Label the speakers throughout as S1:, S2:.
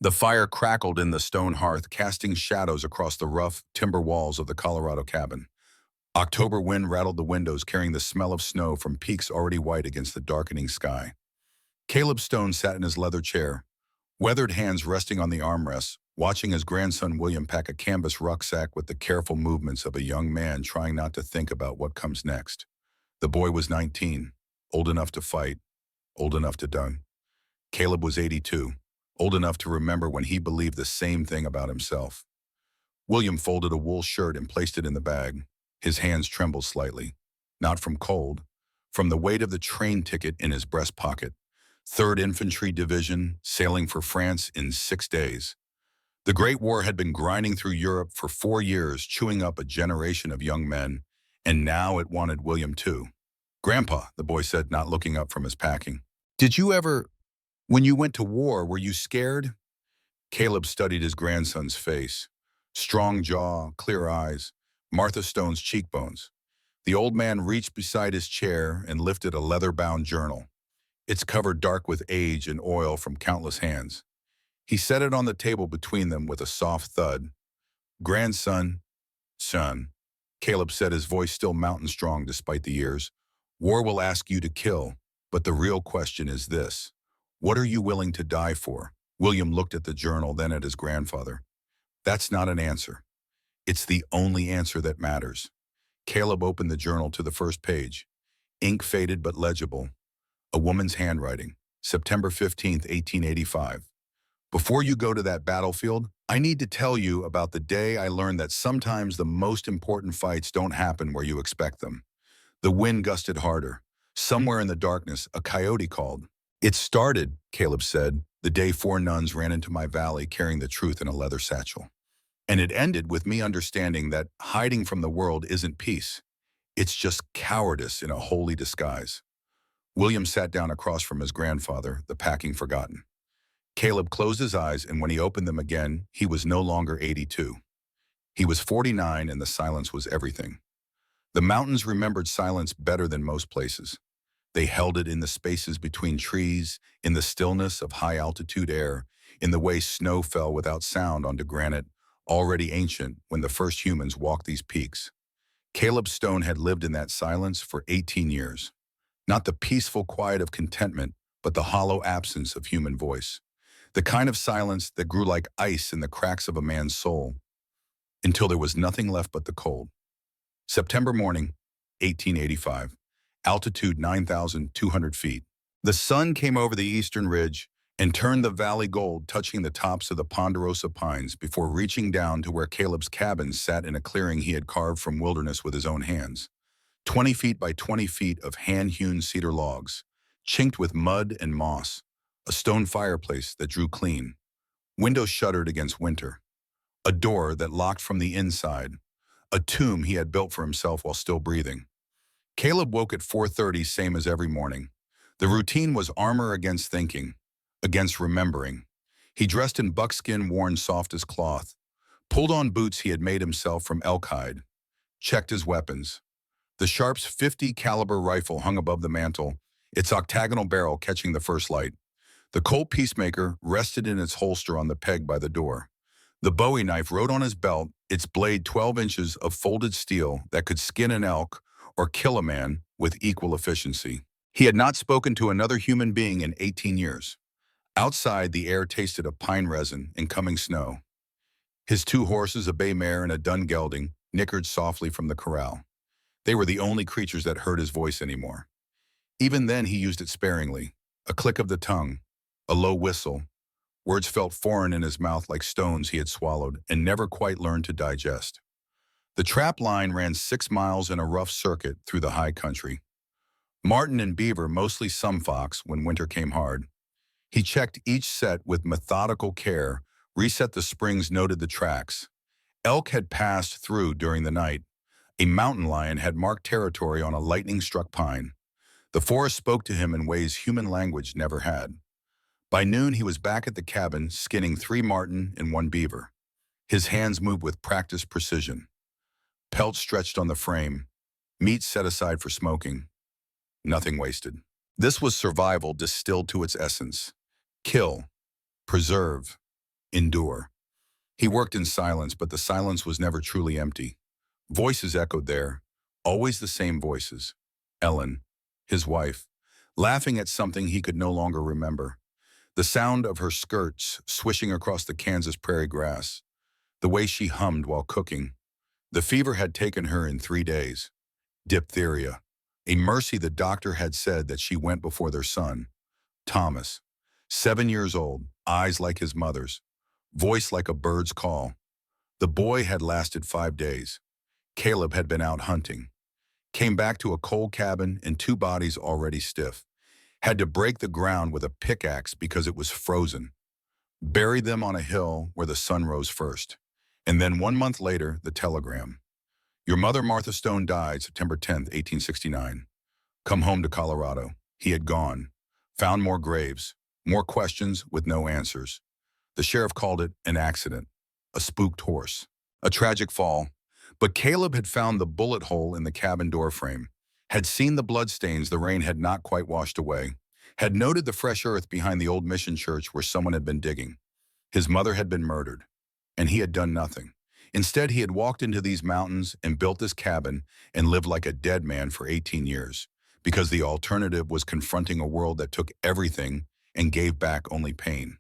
S1: The fire crackled in the stone hearth, casting shadows across the rough timber walls of the Colorado cabin. October wind rattled the windows, carrying the smell of snow from peaks already white against the darkening sky. Caleb Stone sat in his leather chair, weathered hands resting on the armrests, watching his grandson William pack a canvas rucksack with the careful movements of a young man trying not to think about what comes next. The boy was 19, old enough to fight, old enough to die. Caleb was 82, old enough to remember when he believed the same thing about himself. William folded a wool shirt and placed it in the bag. His hands trembled slightly, not from cold, from the weight of the train ticket in his breast pocket. 3rd Infantry Division, sailing for France in 6 days. The Great War had been grinding through Europe for 4 years, chewing up a generation of young men, and now it wanted William too. "Grandpa," the boy said, not looking up from his packing. "Did you ever, when you went to war, were you scared?" Caleb studied his grandson's face. Strong jaw, clear eyes, Martha Stone's cheekbones. The old man reached beside his chair and lifted a leather-bound journal. It's covered dark with age and oil from countless hands. He set it on the table between them with a soft thud. "Grandson, son," Caleb said, his voice still mountain strong despite the years. "War will ask you to kill, but the real question is this. What are you willing to die for?" William looked at the journal, then at his grandfather. "That's not an answer. It's the only answer that matters." Caleb opened the journal to the first page. Ink faded but legible. A woman's handwriting. September 15th, 1885. "Before you go to that battlefield, I need to tell you about the day I learned that sometimes the most important fights don't happen where you expect them." The wind gusted harder. Somewhere in the darkness, a coyote called. "It started," Caleb said, "the day 4 nuns ran into my valley carrying the truth in a leather satchel. And it ended with me understanding that hiding from the world isn't peace. It's just cowardice in a holy disguise." William sat down across from his grandfather, the packing forgotten. Caleb closed his eyes, and when he opened them again, he was no longer 82. He was 49, and the silence was everything. The mountains remembered silence better than most places. They held it in the spaces between trees, in the stillness of high-altitude air, in the way snow fell without sound onto granite, already ancient when the first humans walked these peaks. Caleb Stone had lived in that silence for 18 years. Not the peaceful quiet of contentment, but the hollow absence of human voice. The kind of silence that grew like ice in the cracks of a man's soul, until there was nothing left but the cold. September morning, 1885. Altitude 9,200 feet. The sun came over the eastern ridge and turned the valley gold, touching the tops of the ponderosa pines before reaching down to where Caleb's cabin sat in a clearing he had carved from wilderness with his own hands. 20 feet by 20 feet of hand-hewn cedar logs, chinked with mud and moss, a stone fireplace that drew clean, windows shuttered against winter, a door that locked from the inside, a tomb he had built for himself while still breathing. Caleb woke at 4:30, same as every morning. The routine was armor against thinking, against remembering. He dressed in buckskin worn soft as cloth, pulled on boots he had made himself from elk hide, checked his weapons. The Sharp's .50 caliber rifle hung above the mantel, its octagonal barrel catching the first light. The Colt Peacemaker rested in its holster on the peg by the door. The Bowie knife rode on his belt, its blade 12 inches of folded steel that could skin an elk or kill a man with equal efficiency. He had not spoken to another human being in 18 years. Outside, the air tasted of pine resin and coming snow. His 2 horses, a bay mare and a dun gelding, nickered softly from the corral. They were the only creatures that heard his voice anymore. Even then, he used it sparingly. A click of the tongue, a low whistle. Words felt foreign in his mouth like stones he had swallowed and never quite learned to digest. The trap line ran 6 miles in a rough circuit through the high country. Marten and beaver, mostly some fox when winter came hard. He checked each set with methodical care, reset the springs, noted the tracks. Elk had passed through during the night. A mountain lion had marked territory on a lightning-struck pine. The forest spoke to him in ways human language never had. By noon, he was back at the cabin, skinning 3 marten and 1 beaver. His hands moved with practiced precision. Pelt stretched on the frame, meat set aside for smoking. Nothing wasted. This was survival distilled to its essence. Kill, preserve, endure. He worked in silence, but the silence was never truly empty. Voices echoed there, always the same voices. Ellen, his wife, laughing at something he could no longer remember. The sound of her skirts swishing across the Kansas prairie grass. The way she hummed while cooking. The fever had taken her in 3 days. Diphtheria. A mercy the doctor had said that she went before their son. Thomas, 7 years old, eyes like his mother's, voice like a bird's call. The boy had lasted 5 days. Caleb had been out hunting. Came back to a cold cabin and two bodies already stiff. Had to break the ground with a pickaxe because it was frozen. Buried them on a hill where the sun rose first. And then 1 month later, the telegram. Your mother, Martha Stone, died September 10th, 1869. Come home to Colorado. He had gone. Found more graves, more questions with no answers. The sheriff called it an accident, a spooked horse, a tragic fall. But Caleb had found the bullet hole in the cabin door frame, had seen the bloodstains the rain had not quite washed away, had noted the fresh earth behind the old mission church where someone had been digging. His mother had been murdered, and he had done nothing. Instead, he had walked into these mountains and built this cabin and lived like a dead man for 18 years, because the alternative was confronting a world that took everything and gave back only pain.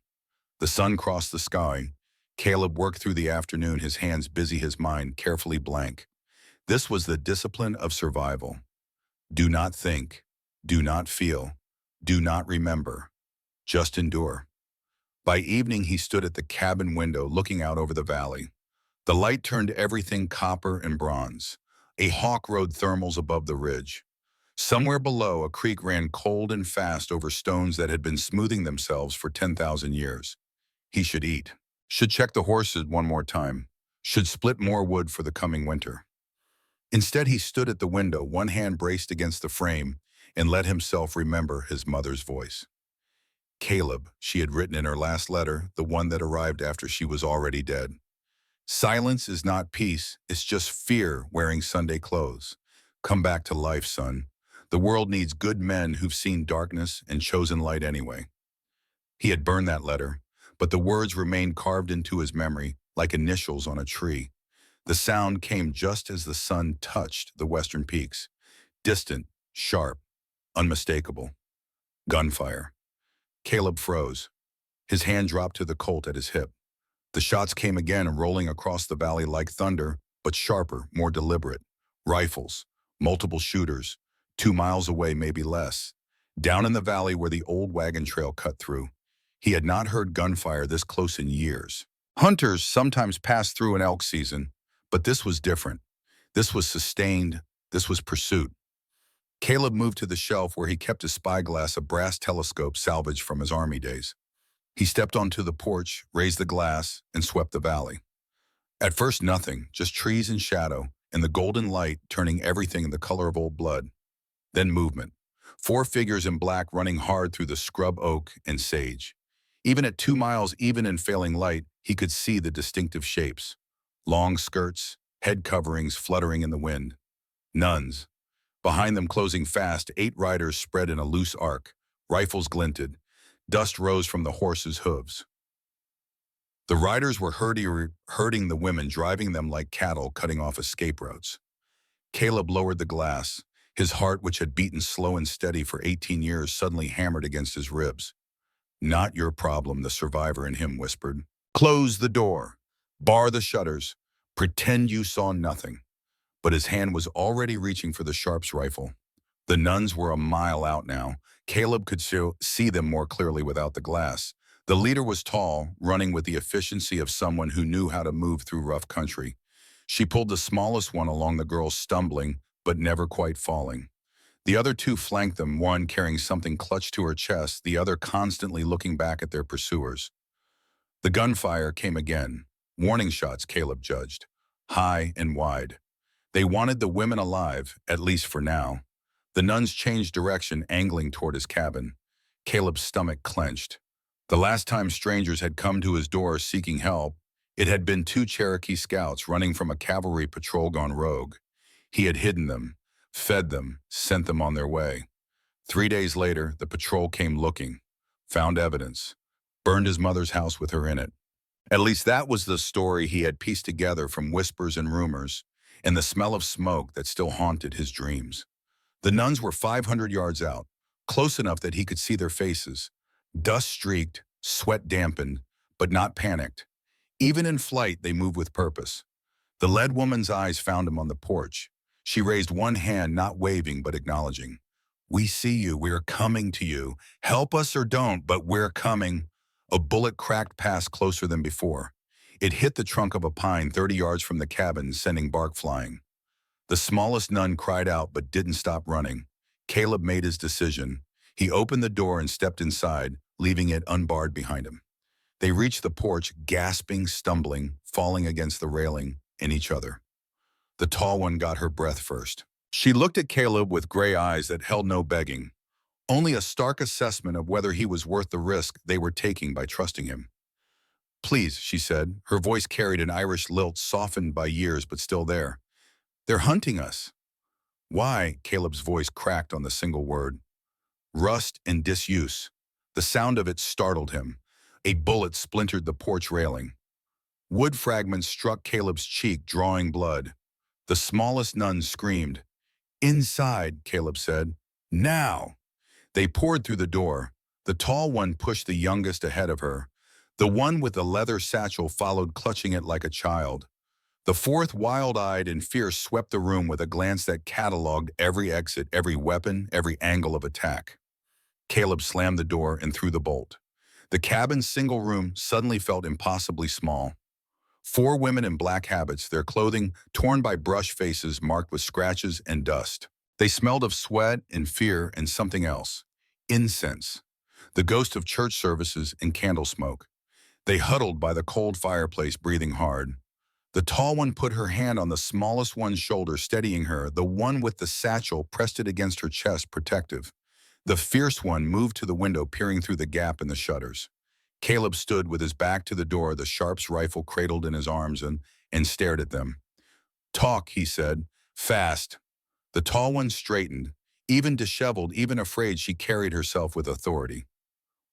S1: The sun crossed the sky. Caleb worked through the afternoon, his hands busy, his mind carefully blank. This was the discipline of survival. Do not think, do not feel, do not remember, just endure. By evening, he stood at the cabin window looking out over the valley. The light turned everything copper and bronze. A hawk rode thermals above the ridge. Somewhere below, a creek ran cold and fast over stones that had been smoothing themselves for 10,000 years. He should eat. Should check the horses one more time. Should split more wood for the coming winter. Instead, he stood at the window, one hand braced against the frame, and let himself remember his mother's voice. Caleb, she had written in her last letter, the one that arrived after she was already dead. Silence is not peace, it's just fear wearing Sunday clothes. Come back to life, son. The world needs good men who've seen darkness and chosen light anyway. He had burned that letter, but the words remained carved into his memory like initials on a tree. The sound came just as the sun touched the western peaks. Distant, sharp, unmistakable. Gunfire. Caleb froze. His hand dropped to the Colt at his hip. The shots came again, rolling across the valley like thunder, but sharper, more deliberate. Rifles, multiple shooters, 2 miles away, maybe less. Down in the valley where the old wagon trail cut through. He had not heard gunfire this close in years. Hunters sometimes passed through an elk season, but this was different. This was sustained. This was pursuit. Caleb moved to the shelf where he kept his spyglass, a brass telescope salvaged from his army days. He stepped onto the porch, raised the glass, and swept the valley. At first, nothing, just trees and shadow, and the golden light turning everything the color of old blood. Then movement. 4 figures in black running hard through the scrub oak and sage. Even at 2 miles, even in failing light, he could see the distinctive shapes. Long skirts, head coverings fluttering in the wind. Nuns. Behind them, closing fast, 8 riders spread in a loose arc. Rifles glinted. Dust rose from the horses' hooves. The riders were herding the women, driving them like cattle, cutting off escape routes. Caleb lowered the glass. His heart, which had beaten slow and steady for 18 years, suddenly hammered against his ribs. Not your problem, the survivor in him whispered. Close the door. Bar the shutters. Pretend you saw nothing. But his hand was already reaching for the Sharp's rifle. The nuns were a mile out now. Caleb could see them more clearly without the glass. The leader was tall, running with the efficiency of someone who knew how to move through rough country. She pulled the smallest one along, the girl stumbling, but never quite falling. The other 2 flanked them, one carrying something clutched to her chest, the other constantly looking back at their pursuers. The gunfire came again. Warning shots, Caleb judged. High and wide. They wanted the women alive, at least for now. The nuns changed direction, angling toward his cabin. Caleb's stomach clenched. The last time strangers had come to his door seeking help, it had been 2 Cherokee scouts running from a cavalry patrol gone rogue. He had hidden them, fed them, sent them on their way. 3 days later, the patrol came looking, found evidence, burned his mother's house with her in it. At least that was the story he had pieced together from whispers and rumors, and the smell of smoke that still haunted his dreams. The nuns were 500 yards out, close enough that he could see their faces, dust-streaked, sweat dampened, but not panicked. Even in flight, they moved with purpose. The lead woman's eyes found him on the porch. She raised one hand, not waving, but acknowledging. "We see you. We're coming to you. Help us or don't, but we're coming." A bullet cracked past closer than before. It hit the trunk of a pine 30 yards from the cabin, sending bark flying. The smallest nun cried out but didn't stop running. Caleb made his decision. He opened the door and stepped inside, leaving it unbarred behind him. They reached the porch, gasping, stumbling, falling against the railing and each other. The tall one got her breath first. She looked at Caleb with gray eyes that held no begging, only a stark assessment of whether he was worth the risk they were taking by trusting him. "Please," she said. Her voice carried an Irish lilt softened by years but still there. "They're hunting us." "Why?" Caleb's voice cracked on the single word. "Rust and disuse." The sound of it startled him. A bullet splintered the porch railing. Wood fragments struck Caleb's cheek, drawing blood. The smallest nun screamed. "Inside," Caleb said. "Now!" They poured through the door. The tall one pushed the youngest ahead of her. The one with the leather satchel followed, clutching it like a child. The fourth, wild-eyed and fierce, swept the room with a glance that cataloged every exit, every weapon, every angle of attack. Caleb slammed the door and threw the bolt. The cabin's single room suddenly felt impossibly small. 4 women in black habits, their clothing torn by brush faces marked with scratches and dust. They smelled of sweat and fear and something else. Incense. The ghost of church services and candle smoke. They huddled by the cold fireplace, breathing hard. The tall one put her hand on the smallest one's shoulder, steadying her. The one with the satchel pressed it against her chest, protective. The fierce one moved to the window, peering through the gap in the shutters. Caleb stood with his back to the door, the Sharp's rifle cradled in his arms, and stared at them. "Talk," he said. "Fast." The tall one straightened. Even disheveled, even afraid, she carried herself with authority.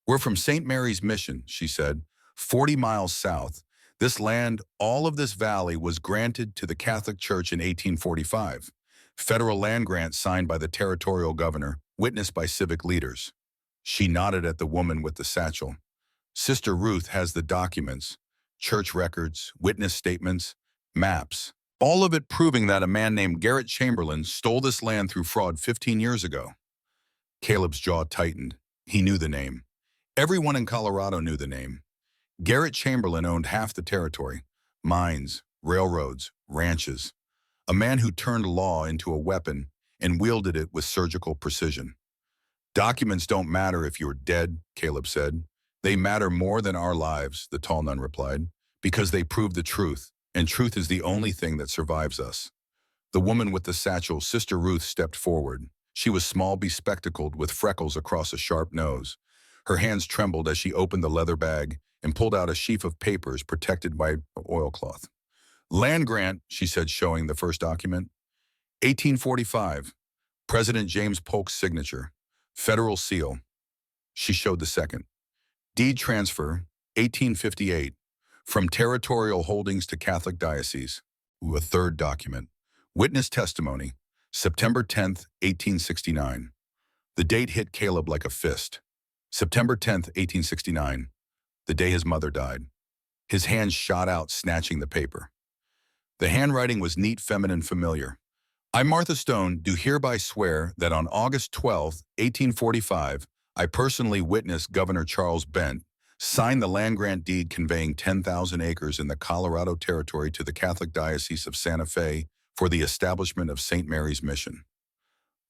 S1: "We're from St. Mary's Mission," she said, 40 miles south. This land, all of this valley, was granted to the Catholic Church in 1845. Federal land grant signed by the territorial governor, witnessed by civic leaders. She nodded at the woman with the satchel. "Sister Ruth has the documents, church records, witness statements, maps, all of it proving that a man named Garrett Chamberlain stole this land through fraud 15 years ago." Caleb's jaw tightened. He knew the name. Everyone in Colorado knew the name. Garrett Chamberlain owned half the territory: mines, railroads, ranches. A man who turned law into a weapon and wielded it with surgical precision. "Documents don't matter if you're dead," Caleb said. "They matter more than our lives," the tall nun replied, "because they prove the truth, and truth is the only thing that survives us." The woman with the satchel, Sister Ruth, stepped forward. She was small, bespectacled, with freckles across a sharp nose. Her hands trembled as she opened the leather bag and pulled out a sheaf of papers protected by oilcloth. "Land grant," she said, showing the first document. 1845. President James Polk's signature. Federal seal. She showed the second. Deed transfer, 1858. From territorial holdings to Catholic diocese. A third document. Witness testimony. September 10th, 1869. The date hit Caleb like a fist. September 10th, 1869. The day his mother died. His hands shot out, snatching the paper. The handwriting was neat, feminine, familiar. "I, Martha Stone, do hereby swear that on August 12, 1845, I personally witnessed Governor Charles Bent sign the land grant deed conveying 10,000 acres in the Colorado Territory to the Catholic Diocese of Santa Fe for the establishment of St. Mary's Mission."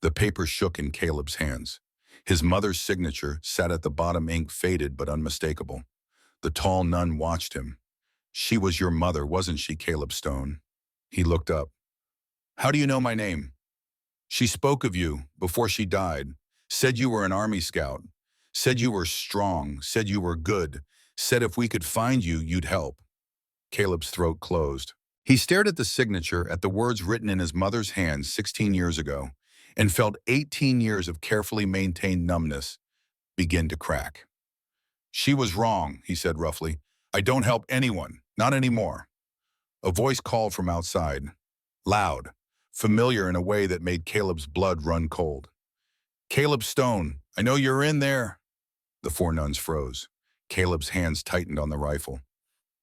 S1: The paper shook in Caleb's hands. His mother's signature sat at the bottom, ink faded but unmistakable. The tall nun watched him. "She was your mother, wasn't she, Caleb Stone?" He looked up. "How do you know my name?" "She spoke of you before she died, said you were an Army scout, said you were strong, said you were good, said if we could find you, you'd help." Caleb's throat closed. He stared at the signature, at the words written in his mother's hand 16 years ago, and felt 18 years of carefully maintained numbness begin to crack. "She was wrong," he said roughly. I don't help anyone, not anymore. A voice called from outside, loud, familiar in a way that made Caleb's blood run cold. Caleb Stone, I know you're in there. The four nuns froze. Caleb's hands tightened on the rifle.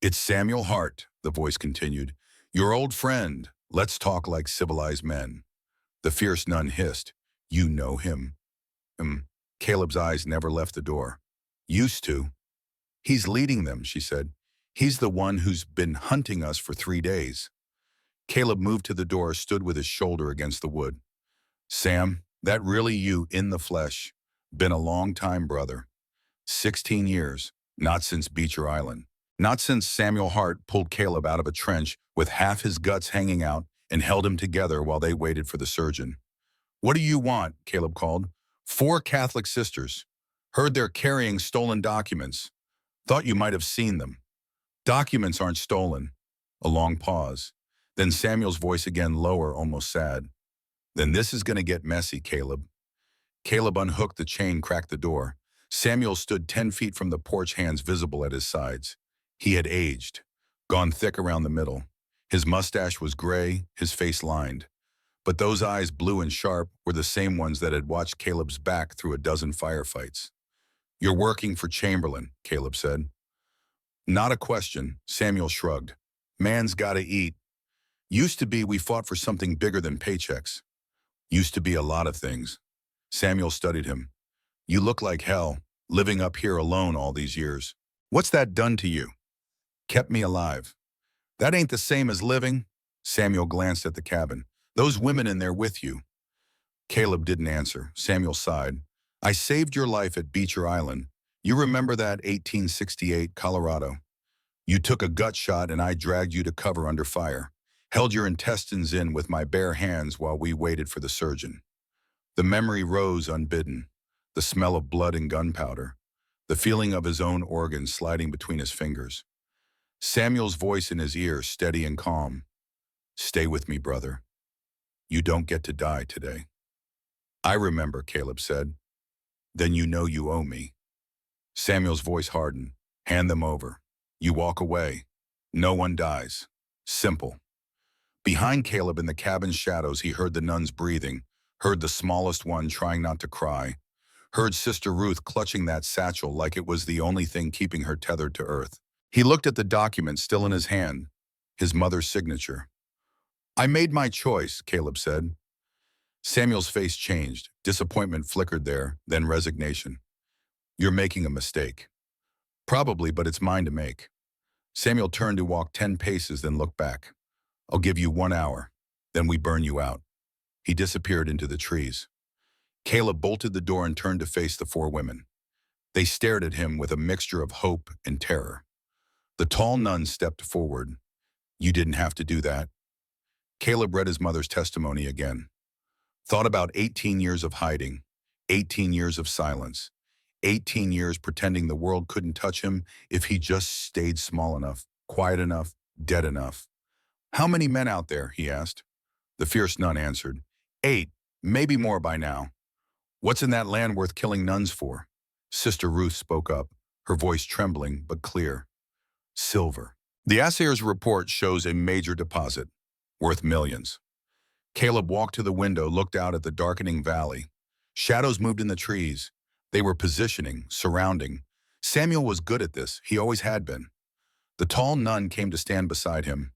S1: It's Samuel Hart, the voice continued. Your old friend. Let's talk like civilized men. The fierce nun hissed. You know him. Caleb's eyes never left the door. Used to. He's leading them, she said. He's the one who's been hunting us for 3 days. Caleb moved to the door, stood with his shoulder against the wood. Sam, that really you in the flesh. Been a long time, brother. 16 years, not since Beecher Island. Not since Samuel Hart pulled Caleb out of a trench with half his guts hanging out and held him together while they waited for the surgeon. What do you want? Caleb called. 4 Catholic sisters. Heard they're carrying stolen documents. Thought you might have seen them. Documents aren't stolen. A long pause. Then Samuel's voice again, lower, almost sad. Then this is going to get messy, Caleb. Caleb unhooked the chain, cracked the door. Samuel stood 10 feet from the porch, hands visible at his sides. He had aged, gone thick around the middle. His mustache was gray, his face lined. But those eyes, blue and sharp, were the same ones that had watched Caleb's back through a dozen firefights. You're working for Chamberlain, Caleb said. Not a question, Samuel shrugged. Man's gotta eat. Used to be we fought for something bigger than paychecks. Used to be a lot of things. Samuel studied him. You look like hell, living up here alone all these years. What's that done to you? Kept me alive. That ain't the same as living. Samuel glanced at the cabin. Those women in there with you. Caleb didn't answer. Samuel sighed. I saved your life at Beecher Island. You remember that 1868 Colorado? You took a gut shot and I dragged you to cover under fire. Held your intestines in with my bare hands while we waited for the surgeon. The memory rose unbidden. The smell of blood and gunpowder. The feeling of his own organs sliding between his fingers. Samuel's voice in his ear, steady and calm. Stay with me, brother. You don't get to die today. I remember, Caleb said. Then you know you owe me. Samuel's voice hardened. Hand them over. You walk away. No one dies. Simple. Behind Caleb in the cabin's shadows, he heard the nuns breathing, heard the smallest one trying not to cry, heard Sister Ruth clutching that satchel like it was the only thing keeping her tethered to earth. He looked at the document still in his hand, his mother's signature. I made my choice, Caleb said. Samuel's face changed. Disappointment flickered there, then resignation. You're making a mistake. Probably, but it's mine to make. Samuel turned to walk 10 paces, then looked back. I'll give you 1 hour, then we burn you out. He disappeared into the trees. Caleb bolted the door and turned to face the 4 women. They stared at him with a mixture of hope and terror. The tall nun stepped forward. You didn't have to do that. Caleb read his mother's testimony again. Thought about 18 years of hiding, 18 years of silence, 18 years pretending the world couldn't touch him if he just stayed small enough, quiet enough, dead enough. How many men out there, he asked. The fierce nun answered, 8, maybe more by now. What's in that land worth killing nuns for? Sister Ruth spoke up, her voice trembling but clear. Silver. The assayer's report shows a major deposit, worth millions. Caleb walked to the window, looked out at the darkening valley. Shadows moved in the trees. They were positioning, surrounding. Samuel was good at this. He always had been. The tall nun came to stand beside him.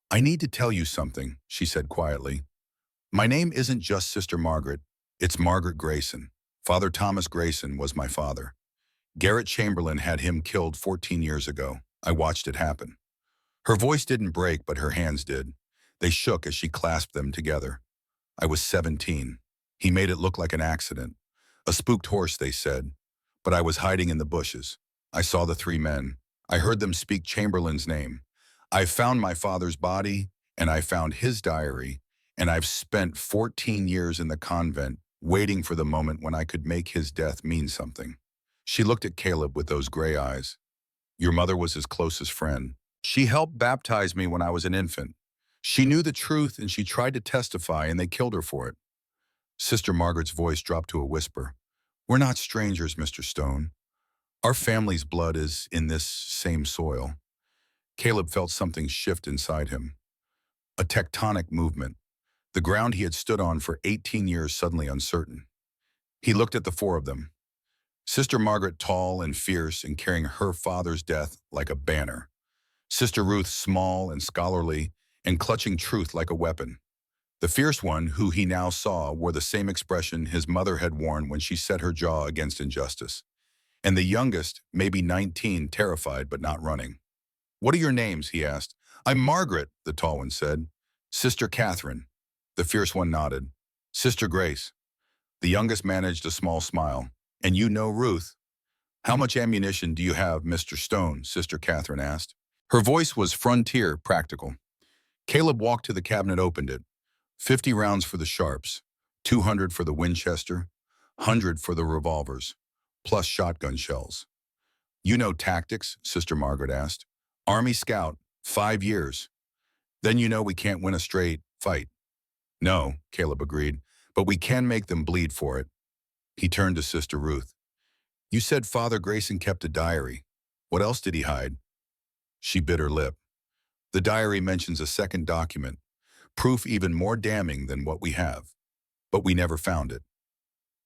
S1: I need to tell you something, she said quietly. My name isn't just Sister Margaret. It's Margaret Grayson. Father Thomas Grayson was my father. Garrett Chamberlain had him killed 14 years ago. I watched it happen. Her voice didn't break, but her hands did. They shook as she clasped them together. I was 17. He made it look like an accident. A spooked horse, they said. But I was hiding in the bushes. I saw the 3 men. I heard them speak Chamberlain's name. I found my father's body, and I found his diary, and I've spent 14 years in the convent waiting for the moment when I could make his death mean something. She looked at Caleb with those gray eyes. Your mother was his closest friend. She helped baptize me when I was an infant. She knew the truth and she tried to testify, and they killed her for it. Sister Margaret's voice dropped to a whisper. We're not strangers, Mr. Stone. Our family's blood is in this same soil. Caleb felt something shift inside him. A tectonic movement. The ground he had stood on for 18 years suddenly uncertain. He looked at the four of them. Sister Margaret tall and fierce and carrying her father's death like a banner. Sister Ruth small and scholarly and clutching truth like a weapon. The fierce one, who he now saw, wore the same expression his mother had worn when she set her jaw against injustice. And the youngest, maybe 19, terrified but not running. "What are your names?" he asked. "I'm Margaret," the tall one said. "Sister Catherine." The fierce one nodded. "Sister Grace." The youngest managed a small smile. "And you know Ruth?" "How much ammunition do you have, Mr. Stone?" Sister Catherine asked. Her voice was frontier, practical. Caleb walked to the cabinet, opened it. 50 rounds for the sharps, 200 for the Winchester, 100 for the revolvers, plus shotgun shells. "You know tactics?" Sister Margaret asked. "Army Scout, 5 years. Then you know we can't win a straight fight." "No," Caleb agreed, "but we can make them bleed for it." He turned to Sister Ruth. "You said Father Grayson kept a diary. What else did he hide?" She bit her lip. "The diary mentions a second document, proof even more damning than what we have. But we never found it."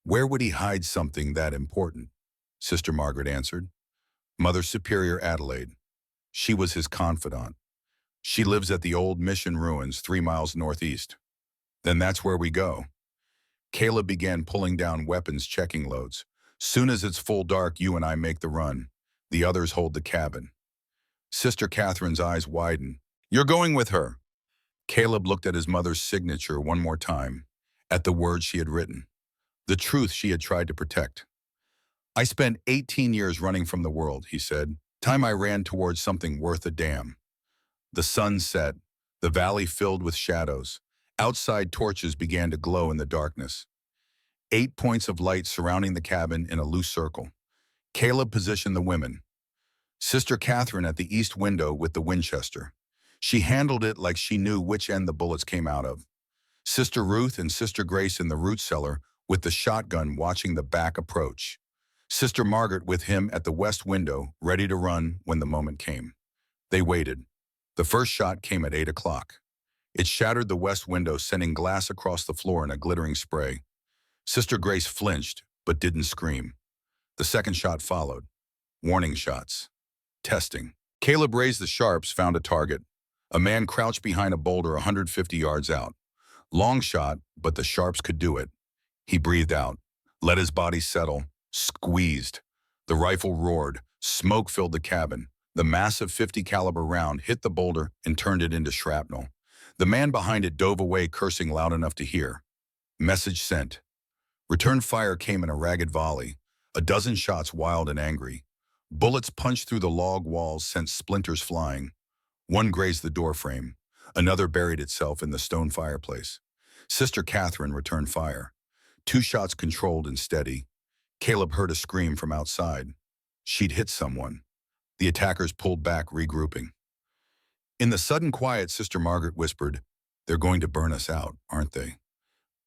S1: "Where would he hide something that important?" Sister Margaret answered. "Mother Superior Adelaide. She was his confidant. She lives at the old mission ruins 3 miles northeast." "Then that's where we go." Caleb began pulling down weapons checking loads. "Soon as it's full dark, you and I make the run. The others hold the cabin." Sister Catherine's eyes widened. "You're going with her?" Caleb looked at his mother's signature one more time, at the words she had written, the truth she had tried to protect. "I spent 18 years running from the world," he said. "Time I ran towards something worth a damn." The sun set, the valley filled with shadows. Outside torches began to glow in the darkness. 8 points of light surrounding the cabin in a loose circle. Caleb positioned the women. Sister Catherine at the east window with the Winchester. She handled it like she knew which end the bullets came out of. Sister Ruth and Sister Grace in the root cellar with the shotgun watching the back approach. Sister Margaret with him at the west window, ready to run when the moment came. They waited. The first shot came at 8 o'clock. It shattered the west window, sending glass across the floor in a glittering spray. Sister Grace flinched, but didn't scream. The second shot followed. Warning shots. Testing. Caleb raised the sharps, found a target. A man crouched behind a boulder 150 yards out. Long shot, but the sharps could do it. He breathed out, let his body settle, squeezed. The rifle roared. Smoke filled the cabin. The massive 50 caliber round hit the boulder and turned it into shrapnel. The man behind it dove away, cursing loud enough to hear. Message sent. Return fire came in a ragged volley, a dozen shots wild and angry. Bullets punched through the log walls, sent splinters flying. One grazed the doorframe. Another buried itself in the stone fireplace. Sister Catherine returned fire. 2 shots controlled and steady. Caleb heard a scream from outside. She'd hit someone. The attackers pulled back, regrouping. In the sudden quiet, Sister Margaret whispered, "They're going to burn us out, aren't they?"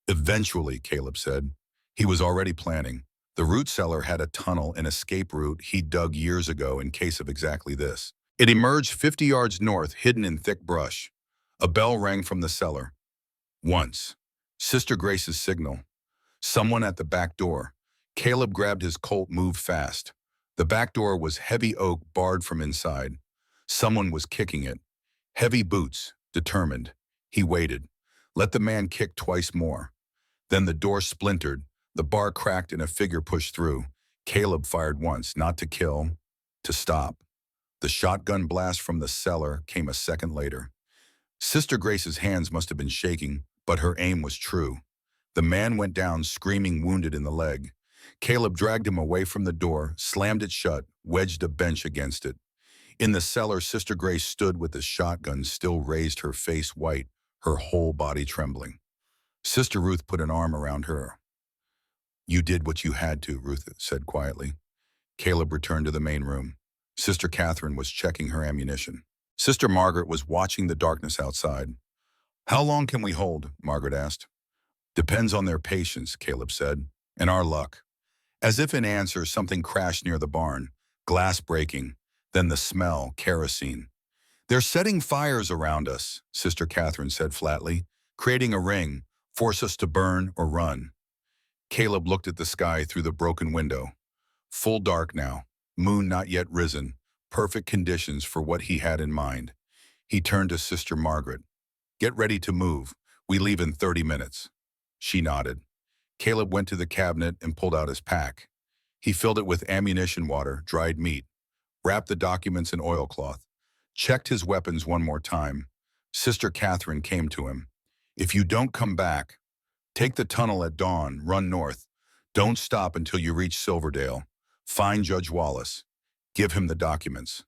S1: "Eventually," Caleb said. He was already planning. The root cellar had a tunnel, an escape route he'd dug years ago in case of exactly this. It emerged 50 yards north, hidden in thick brush. A bell rang from the cellar. Once. Sister Grace's signal. Someone at the back door. Caleb grabbed his Colt, moved fast. The back door was heavy oak, barred from inside. Someone was kicking it. Heavy boots, determined. He waited. Let the man kick twice more. Then the door splintered. The bar cracked and a figure pushed through. Caleb fired once, not to kill, to stop. The shotgun blast from the cellar came a second later. Sister Grace's hands must have been shaking, but her aim was true. The man went down, screaming, wounded in the leg. Caleb dragged him away from the door, slammed it shut, wedged a bench against it. In the cellar, Sister Grace stood with the shotgun still raised, her face white, her whole body trembling. Sister Ruth put an arm around her. "You did what you had to," Ruth said quietly. Caleb returned to the main room. Sister Catherine was checking her ammunition. Sister Margaret was watching the darkness outside. "How long can we hold?" Margaret asked. "Depends on their patience," Caleb said, "and our luck." As if in answer, something crashed near the barn. glass breaking, then the smell, kerosene. "They're setting fires around us," Sister Catherine said flatly, "creating a ring, force us to burn or run." Caleb looked at the sky through the broken window. Full dark now, moon not yet risen, perfect conditions for what he had in mind. He turned to Sister Margaret. "Get ready to move. We leave in 30 minutes." She nodded. Caleb went to the cabinet and pulled out his pack. He filled it with ammunition water, dried meat, wrapped the documents in oilcloth, checked his weapons one more time. Sister Catherine came to him. "If you don't come back, take the tunnel at dawn, run north. Don't stop until you reach Silverdale. Find Judge Wallace. Give him the documents.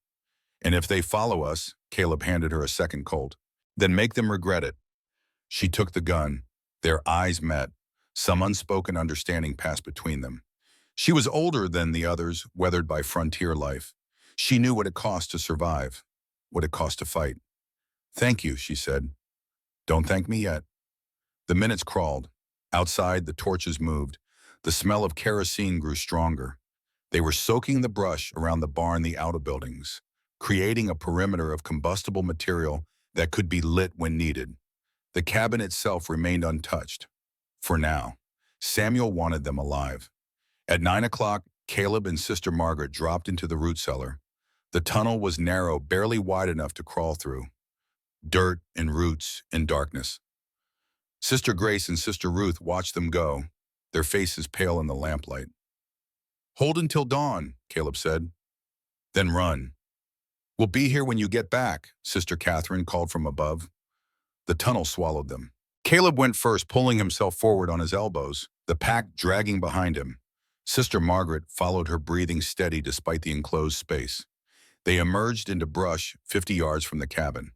S1: And if they follow us," Caleb handed her a second Colt, "then make them regret it." She took the gun. Their eyes met. Some unspoken understanding passed between them. She was older than the others, weathered by frontier life. She knew what it cost to survive, what it cost to fight. "Thank you," she said. "Don't thank me yet." The minutes crawled. Outside, the torches moved. The smell of kerosene grew stronger. They were soaking the brush around the barn, the outbuildings, creating a perimeter of combustible material that could be lit when needed. The cabin itself remained untouched. For now. Samuel wanted them alive. At 9 o'clock, Caleb and Sister Margaret dropped into the root cellar. The tunnel was narrow, barely wide enough to crawl through. Dirt and roots and darkness. Sister Grace and Sister Ruth watched them go, their faces pale in the lamplight. "Hold until dawn," Caleb said. "Then run." "We'll be here when you get back," Sister Catherine called from above. The tunnel swallowed them. Caleb went first, pulling himself forward on his elbows, the pack dragging behind him. Sister Margaret followed her, breathing steady despite the enclosed space. They emerged into brush 50 yards from the cabin.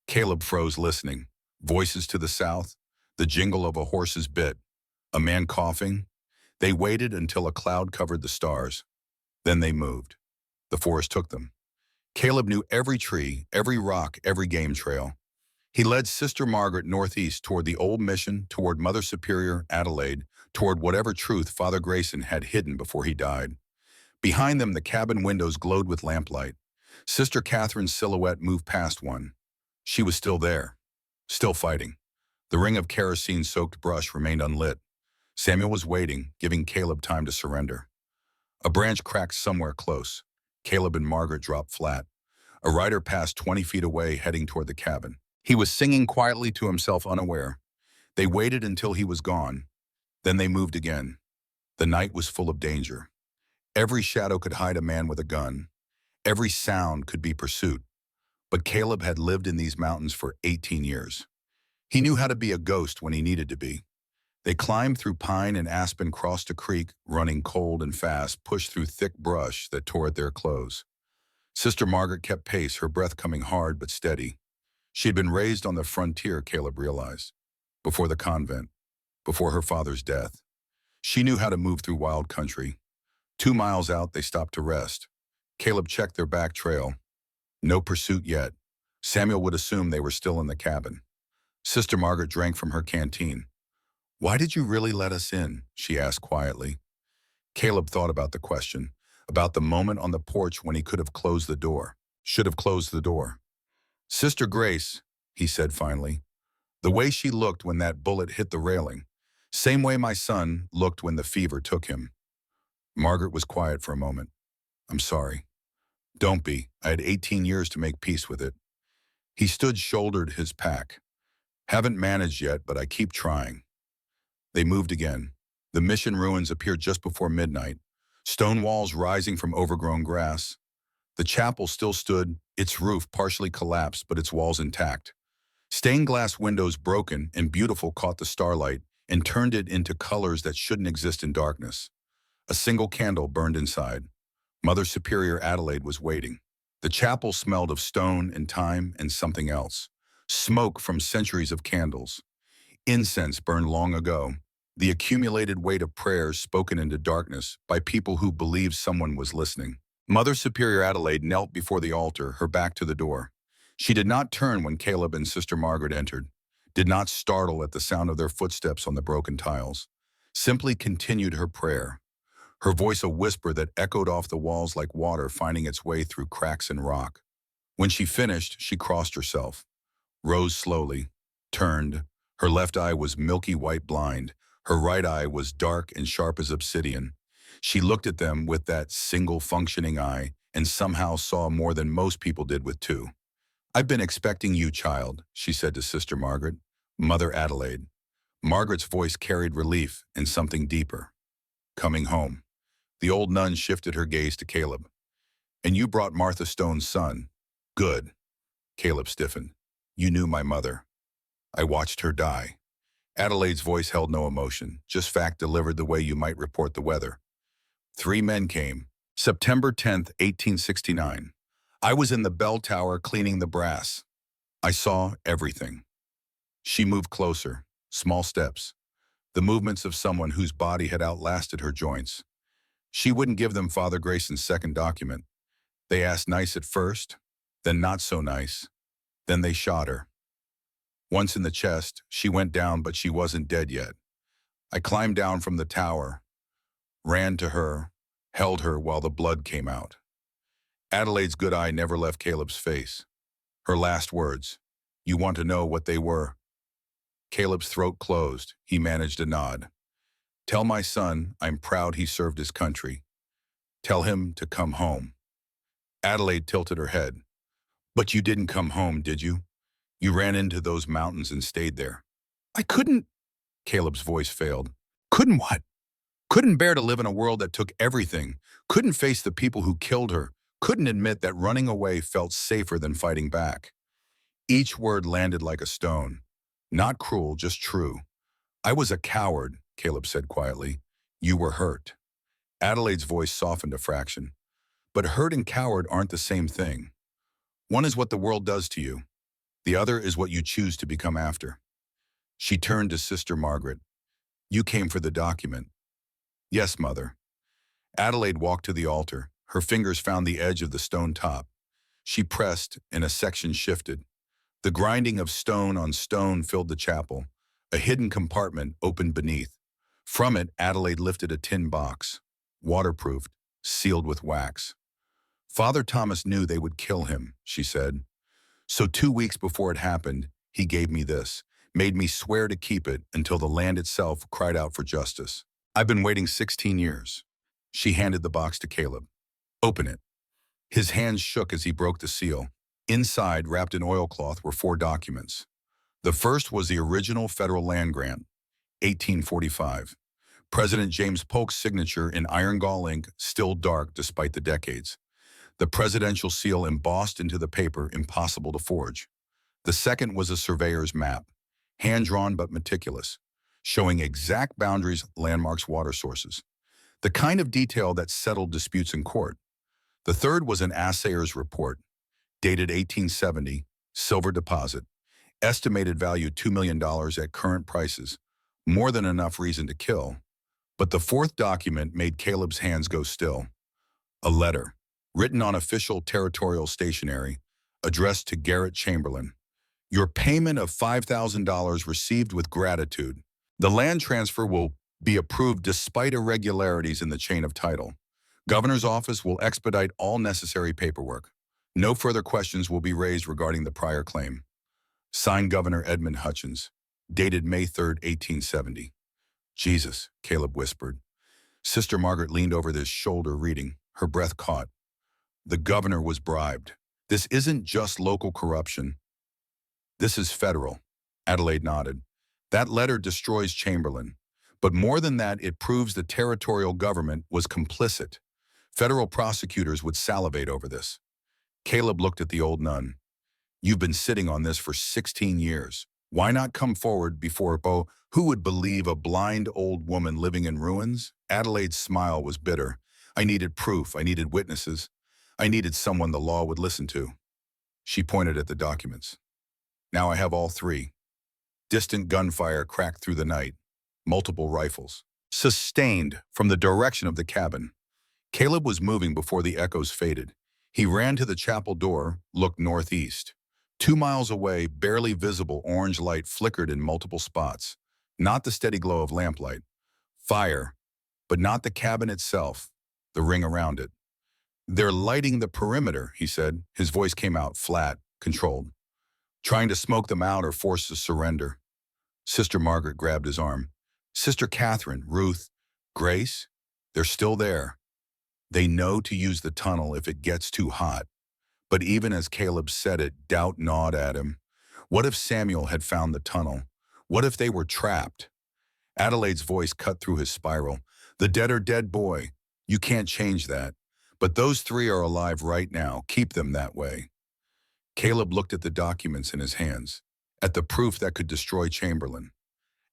S1: Caleb froze, listening. Voices to the south, the jingle of a horse's bit, a man coughing. They waited until a cloud covered the stars. Then they moved. The forest took them. Caleb knew every tree, every rock, every game trail. He led Sister Margaret northeast toward the old mission, toward Mother Superior, Adelaide, toward whatever truth Father Grayson had hidden before he died. Behind them, the cabin windows glowed with lamplight. Sister Catherine's silhouette moved past one. She was still there, still fighting. The ring of kerosene-soaked brush remained unlit. Samuel was waiting, giving Caleb time to surrender. A branch cracked somewhere close. Caleb and Margaret dropped flat. A rider passed 20 feet away, heading toward the cabin. He was singing quietly to himself, unaware. They waited until he was gone. Then they moved again. The night was full of danger. Every shadow could hide a man with a gun. Every sound could be pursuit. But Caleb had lived in these mountains for 18 years. He knew how to be a ghost when he needed to be. They climbed through pine and aspen, crossed a creek, running cold and fast, pushed through thick brush that tore at their clothes. Sister Margaret kept pace, her breath coming hard but steady. She had been raised on the frontier, Caleb realized, before the convent, before her father's death. She knew how to move through wild country. 2 miles out, they stopped to rest. Caleb checked their back trail. No pursuit yet. Samuel would assume they were still in the cabin. Sister Margaret drank from her canteen. "Why did you really let us in?" she asked quietly. Caleb thought about the question, about the moment on the porch when he could have closed the door, should have closed the door. "Sister Grace," he said finally, "the way she looked when that bullet hit the railing, same way my son looked when the fever took him." Margaret was quiet for a moment. "I'm sorry." "Don't be. I had 18 years to make peace with it." He stood, shouldered his pack. "Haven't managed yet, but I keep trying." They moved again. The mission ruins appeared just before midnight, stone walls rising from overgrown grass. The chapel still stood, its roof partially collapsed, but its walls intact. Stained glass windows, broken and beautiful, caught the starlight and turned it into colors that shouldn't exist in darkness. A single candle burned inside. Mother Superior Adelaide was waiting. The chapel smelled of stone and time and something else. Smoke from centuries of candles. Incense burned long ago. The accumulated weight of prayers spoken into darkness by people who believed someone was listening. Mother Superior Adelaide knelt before the altar, her back to the door. She did not turn when Caleb and Sister Margaret entered, did not startle at the sound of their footsteps on the broken tiles, simply continued her prayer. her voice a whisper that echoed off the walls like water finding its way through cracks in rock. When she finished, she crossed herself, rose slowly, turned. Her left eye was milky white blind. Her right eye was dark and sharp as obsidian. She looked at them with that single functioning eye and somehow saw more than most people did with two. "I've been expecting you, child," she said to Sister Margaret, Mother Adelaide. Margaret's voice carried relief and something deeper. "Coming home." The old nun shifted her gaze to Caleb. "And you brought Martha Stone's son." "Good." Caleb stiffened. "You knew my mother." "I watched her die." Adelaide's voice held no emotion, just fact delivered the way you might report the weather. "Three men came. September 10th, 1869. I was in the bell tower cleaning the brass. I saw everything." She moved closer, small steps, the movements of someone whose body had outlasted her joints. She wouldn't give them Father Grayson's second document. They asked nice at first, then not so nice. Then they shot her. Once in the chest, she went down, but she wasn't dead yet. I climbed down from the tower, ran to her, held her while the blood came out. Adelaide's good eye never left Caleb's face. Her last words, "You want to know what they were?" Caleb's throat closed. He managed a nod. "Tell my son I'm proud he served his country. Tell him to come home." Adelaide tilted her head. "But you didn't come home, did you? You ran into those mountains and stayed there." "I couldn't," Caleb's voice failed. "Couldn't what?" "Couldn't bear to live in a world that took everything. Couldn't face the people who killed her. Couldn't admit that running away felt safer than fighting back." Each word landed like a stone. Not cruel, just true. "I was a coward," Caleb said quietly. "You were hurt." Adelaide's voice softened a fraction. "But hurt and coward aren't the same thing. One is what the world does to you. The other is what you choose to become after." She turned to Sister Margaret. "You came for the document." "Yes, Mother." Adelaide walked to the altar. Her fingers found the edge of the stone top. She pressed, and a section shifted. The grinding of stone on stone filled the chapel. A hidden compartment opened beneath. From it, Adelaide lifted a tin box, waterproofed, sealed with wax. "Father Thomas knew they would kill him," she said. "So 2 weeks before it happened, he gave me this, made me swear to keep it until the land itself cried out for justice. I've been waiting 16 years. She handed the box to Caleb. "Open it." His hands shook as he broke the seal. Inside, wrapped in oilcloth, were 4 documents. The first was the original federal land grant, 1845. President James Polk's signature in iron gall ink, still dark despite the decades. The presidential seal embossed into the paper, impossible to forge. The second was a surveyor's map, hand-drawn but meticulous, showing exact boundaries, landmarks, water sources. The kind of detail that settled disputes in court. The third was an assayer's report, dated 1870, silver deposit, estimated value $2 million at current prices, more than enough reason to kill. But the fourth document made Caleb's hands go still. A letter, written on official territorial stationery, addressed to Garrett Chamberlain. "Your payment of $5,000 received with gratitude. The land transfer will be approved despite irregularities in the chain of title. Governor's office will expedite all necessary paperwork. No further questions will be raised regarding the prior claim. Signed Governor Edmund Hutchins, dated May 3rd, 1870. "Jesus," Caleb whispered. Sister Margaret leaned over his shoulder reading, her breath caught. "The governor was bribed. This isn't just local corruption. This is federal." Adelaide nodded. "That letter destroys Chamberlain. But more than that, it proves the territorial government was complicit. Federal prosecutors would salivate over this." Caleb looked at the old nun. "You've been sitting on this for 16 years. Why not come forward before Bo? Who would believe a blind old woman living in ruins?" Adelaide's smile was bitter. "I needed proof. I needed witnesses. I needed someone the law would listen to." She pointed at the documents. "Now I have all 3. Distant gunfire cracked through the night. Multiple rifles. Sustained from the direction of the cabin." Caleb was moving before the echoes faded. He ran to the chapel door, looked northeast. 2 miles away, barely visible orange light flickered in multiple spots. Not the steady glow of lamplight. Fire. but not the cabin itself, the ring around it. "They're lighting the perimeter," he said. His voice came out flat, controlled. "Trying to smoke them out or force a surrender." Sister Margaret grabbed his arm. "Sister Catherine, Ruth, Grace, they're still there. They know to use the tunnel if it gets too hot." But even as Caleb said it, doubt gnawed at him. What if Samuel had found the tunnel? What if they were trapped? Adelaide's voice cut through his spiral. "The dead are dead, boy. You can't change that. But those three are alive right now. Keep them that way." Caleb looked at the documents in his hands, at the proof that could destroy Chamberlain,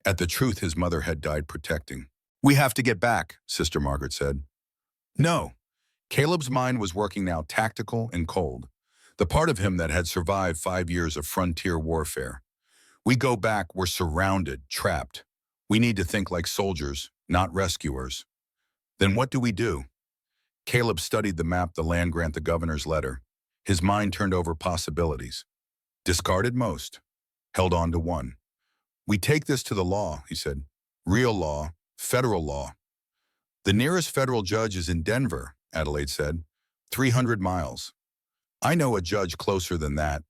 S1: at the truth his mother had died protecting. "We have to get back," Sister Margaret said. "No." Caleb's mind was working now, tactical and cold. The part of him that had survived 5 years of frontier warfare. "We go back, we're surrounded, trapped. We need to think like soldiers, not rescuers." "Then what do we do?" Caleb studied the map, the land grant, the governor's letter. His mind turned over possibilities. Discarded most. Held on to one. "We take this to the law," he said. "Real law, federal law." "The nearest federal judge is in Denver," Adelaide said. 300 miles. "I know a judge closer than that."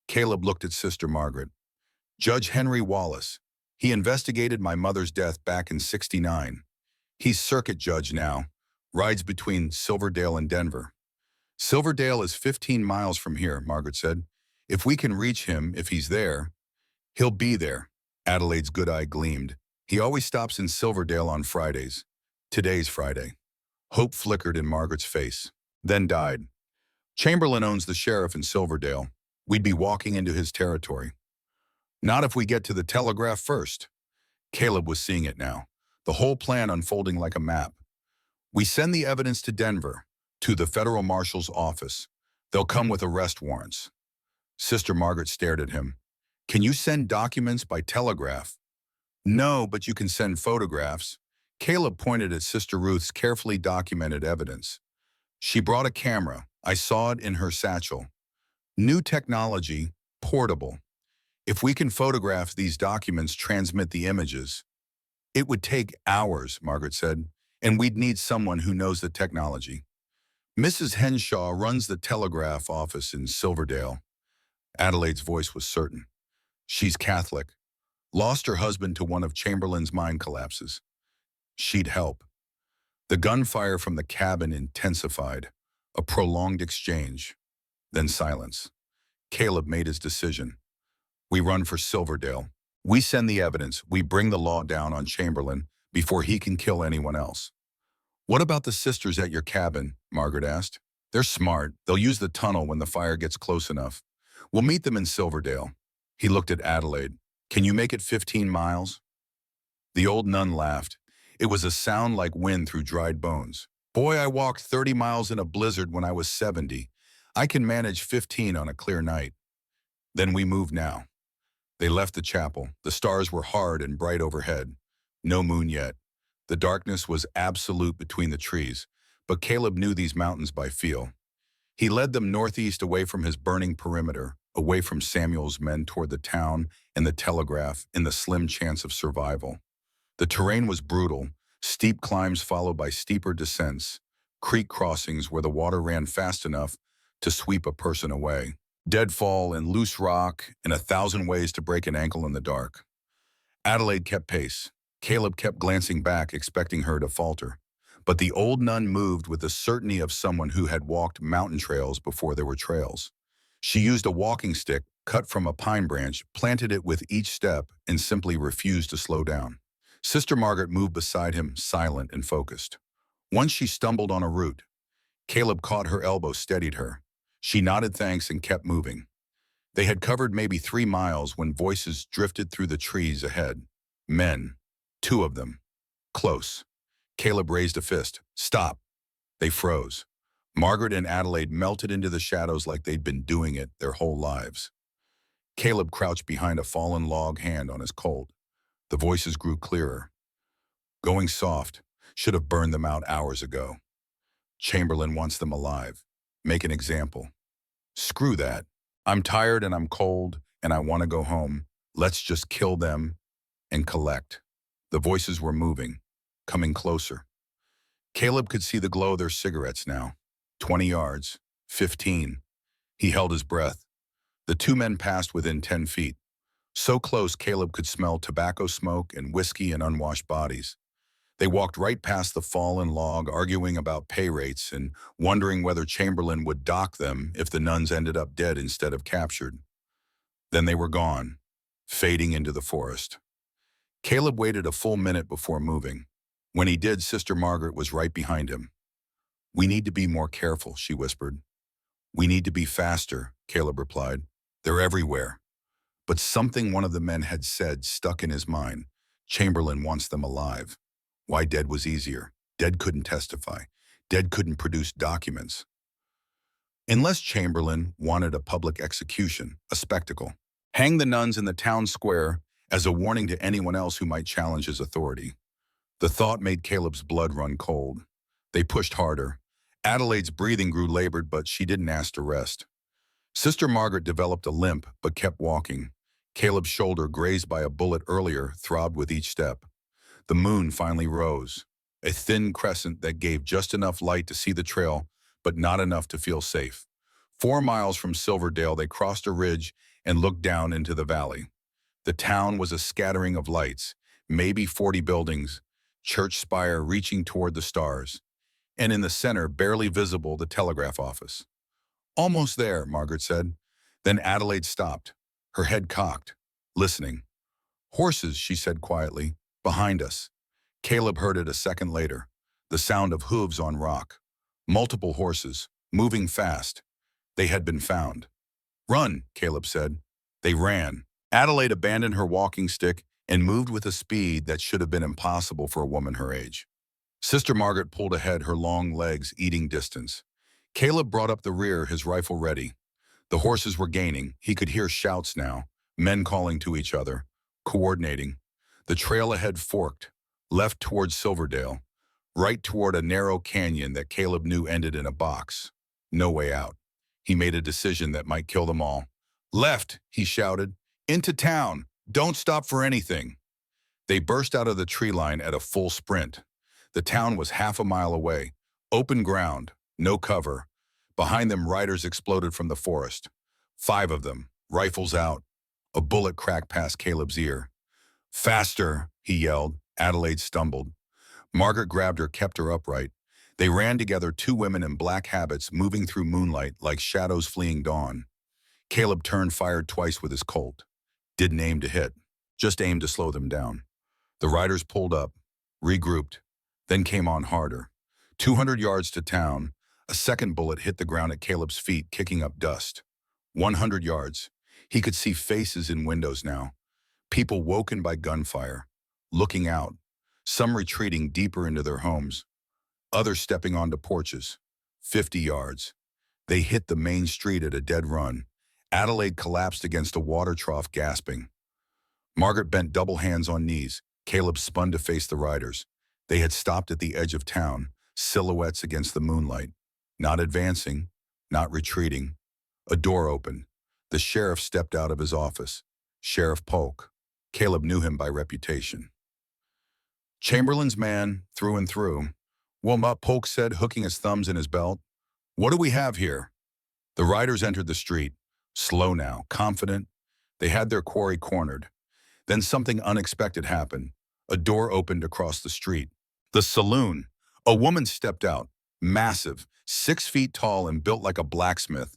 S1: Caleb looked at Sister Margaret. "Judge Henry Wallace. He investigated my mother's death back in '69. He's circuit judge now. Rides between Silverdale and Denver." "Silverdale is 15 miles from here," Margaret said. "If we can reach him, if he's there." "He'll be there." Adelaide's good eye gleamed. "He always stops in Silverdale on Fridays. Today's Friday." Hope flickered in Margaret's face, then died. "Chamberlain owns the sheriff in Silverdale. We'd be walking into his territory." "Not if we get to the telegraph first." Caleb was seeing it now, the whole plan unfolding like a map. "We send the evidence to Denver, to the federal marshal's office. They'll come with arrest warrants." Sister Margaret stared at him. "Can you send documents by telegraph?" "No, but you can send photographs." Caleb pointed at Sister Ruth's carefully documented evidence. "She brought a camera. I saw it in her satchel. New technology, portable. If we can photograph these documents, transmit the images." "It would take hours," Margaret said, "and we'd need someone who knows the technology." "Mrs. Henshaw runs the telegraph office in Silverdale." Adelaide's voice was certain. "She's Catholic. Lost her husband to one of Chamberlain's mine collapses. She'd help." The gunfire from the cabin intensified, a prolonged exchange, then silence. Caleb made his decision. "We run for Silverdale. We send the evidence. We bring the law down on Chamberlain before he can kill anyone else." "What about the sisters at your cabin?" Margaret asked. "They're smart. They'll use the tunnel when the fire gets close enough. We'll meet them in Silverdale." He looked at Adelaide. "Can you make it 15 miles?" The old nun laughed. It was a sound like wind through dried bones. "Boy, I walked 30 miles in a blizzard when I was 70. I can manage 15 on a clear night." "Then we move now." They left the chapel. The stars were hard and bright overhead. No moon yet. The darkness was absolute between the trees, but Caleb knew these mountains by feel. He led them northeast away from his burning perimeter, away from Samuel's men toward the town and the telegraph in the slim chance of survival. The terrain was brutal, steep climbs followed by steeper descents, creek crossings where the water ran fast enough to sweep a person away, deadfall and loose rock, and 1,000 ways to break an ankle in the dark. Adelaide kept pace. Caleb kept glancing back, expecting her to falter. But the old nun moved with the certainty of someone who had walked mountain trails before there were trails. She used a walking stick cut from a pine branch, planted it with each step, and simply refused to slow down. Sister Margaret moved beside him, silent and focused. Once she stumbled on a root. Caleb caught her elbow, steadied her. She nodded thanks and kept moving. They had covered maybe 3 miles when voices drifted through the trees ahead. Men. 2 of them. Close. Caleb raised a fist. "Stop." They froze. Margaret and Adelaide melted into the shadows like they'd been doing it their whole lives. Caleb crouched behind a fallen log, hand on his Colt. The voices grew clearer. "Going soft. Should have burned them out hours ago. Chamberlain wants them alive. Make an example. Screw that. I'm tired and I'm cold and I want to go home. Let's just kill them and collect." The voices were moving. coming closer. Caleb could see the glow of their cigarettes now. 20 yards. 15. He held his breath. The two men passed within 10 feet. So close Caleb could smell tobacco smoke and whiskey and unwashed bodies. They walked right past the fallen log, arguing about pay rates and wondering whether Chamberlain would dock them if the nuns ended up dead instead of captured. Then they were gone, fading into the forest. Caleb waited a full minute before moving. When he did, Sister Margaret was right behind him. "We need to be more careful," she whispered. "We need to be faster," Caleb replied. "They're everywhere." But something one of the men had said stuck in his mind. Chamberlain wants them alive. Why dead was easier. Dead couldn't testify. Dead couldn't produce documents. Unless Chamberlain wanted a public execution, a spectacle. Hang the nuns in the town square as a warning to anyone else who might challenge his authority. The thought made Caleb's blood run cold. They pushed harder. Adelaide's breathing grew labored, but she didn't ask to rest. Sister Margaret developed a limp, but kept walking. Caleb's shoulder, grazed by a bullet earlier, throbbed with each step. The moon finally rose, a thin crescent that gave just enough light to see the trail, but not enough to feel safe. 4 miles from Silverdale, they crossed a ridge and looked down into the valley. The town was a scattering of lights, maybe 40 buildings, church spire reaching toward the stars, and in the center, barely visible, the telegraph office. "Almost there," Margaret said. Then Adelaide stopped, her head cocked, listening. "Horses," she said quietly, "behind us." Caleb heard it a second later, the sound of hooves on rock. Multiple horses, moving fast. They had been found. "Run," Caleb said. They ran. Adelaide abandoned her walking stick and moved with a speed that should have been impossible for a woman her age. Sister Margaret pulled ahead, her long legs eating distance. Caleb brought up the rear, his rifle ready. The horses were gaining. He could hear shouts now, men calling to each other, coordinating. The trail ahead forked, left toward Silverdale, right toward a narrow canyon that Caleb knew ended in a box. No way out. He made a decision that might kill them all. "Left," he shouted. "Into town. Don't stop for anything." They burst out of the tree line at a full sprint. The town was half a mile away. Open ground, no cover. Behind them, riders exploded from the forest. 5 of them, rifles out. A bullet cracked past Caleb's ear. "Faster," he yelled. Adelaide stumbled. Margaret grabbed her, kept her upright. They ran together, 2 women in black habits, moving through moonlight like shadows fleeing dawn. Caleb turned, fired twice with his Colt. Didn't aim to hit, just aimed to slow them down. The riders pulled up, regrouped, then came on harder. 200 yards to town, a second bullet hit the ground at Caleb's feet, kicking up dust. 100 yards. He could see faces in windows now. People woken by gunfire, looking out, some retreating deeper into their homes, others stepping onto porches. 50 yards. They hit the main street at a dead run. Adelaide collapsed against a water trough, gasping. Margaret bent, double hands on knees. Caleb spun to face the riders. They had stopped at the edge of town, silhouettes against the moonlight. Not advancing, not retreating. A door opened. The sheriff stepped out of his office. Sheriff Polk. Caleb knew him by reputation. Chamberlain's man, through and through. "Well, Polk said, hooking his thumbs in his belt. "What do we have here?" The riders entered the street, slow now, confident. They had their quarry cornered. Then something unexpected happened. A door opened across the street. The saloon. A woman stepped out, massive, 6 feet tall and built like a blacksmith.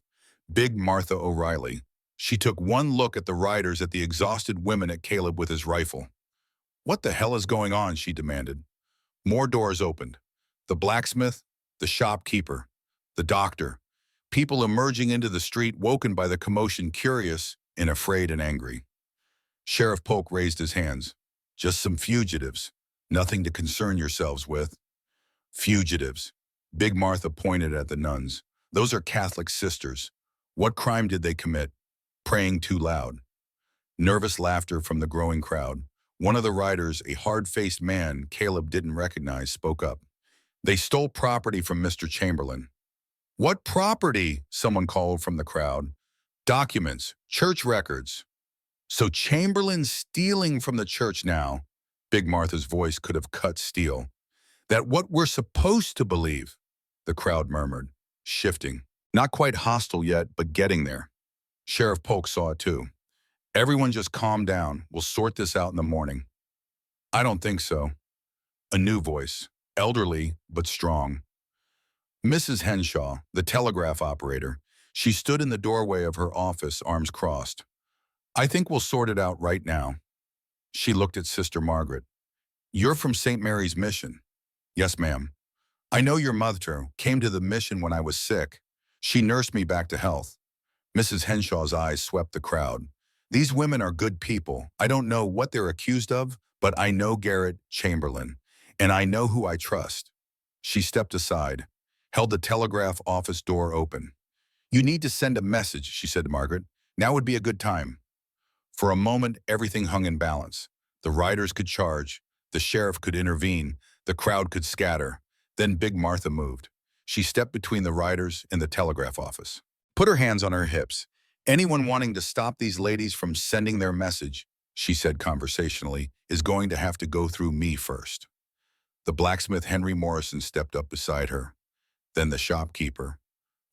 S1: Big Martha O'Reilly. She took one look at the riders, at the exhausted women, at Caleb with his rifle. "What the hell is going on?" she demanded. More doors opened. The blacksmith, the shopkeeper, the doctor. People emerging into the street, woken by the commotion, curious and afraid and angry. Sheriff Polk raised his hands. "Just some fugitives. Nothing to concern yourselves with." "Fugitives." Big Martha pointed at the nuns. "Those are Catholic sisters. What crime did they commit? Praying too loud." Nervous laughter from the growing crowd. One of the riders, a hard-faced man Caleb didn't recognize, spoke up. "They stole property from Mr. Chamberlain." "What property?" someone called from the crowd. "Documents, church records." "So Chamberlain's stealing from the church now." Big Martha's voice could have cut steel. That what we're supposed to believe, the crowd murmured, shifting. Not quite hostile yet, but getting there. Sheriff Polk saw it too. Everyone just calm down. We'll sort this out in the morning. I don't think so. A new voice, elderly but strong. Mrs. Henshaw, the telegraph operator, she stood in the doorway of her office, arms crossed. I think we'll sort it out right now. She looked at Sister Margaret. You're from St. Mary's Mission. Yes, ma'am. I know your mother came to the mission when I was sick. She nursed me back to health. Mrs. Henshaw's eyes swept the crowd. These women are good people. I don't know what they're accused of, but I know Garrett Chamberlain, and I know who I trust. She stepped aside, held the telegraph office door open. You need to send a message, she said to Margaret. Now would be a good time. For a moment, everything hung in balance. The riders could charge, the sheriff could intervene, the crowd could scatter. Then Big Martha moved. She stepped between the riders and the telegraph office. Put her hands on her hips. Anyone wanting to stop these ladies from sending their message, she said conversationally, is going to have to go through me first. The blacksmith Henry Morrison stepped up beside her. Then the shopkeeper.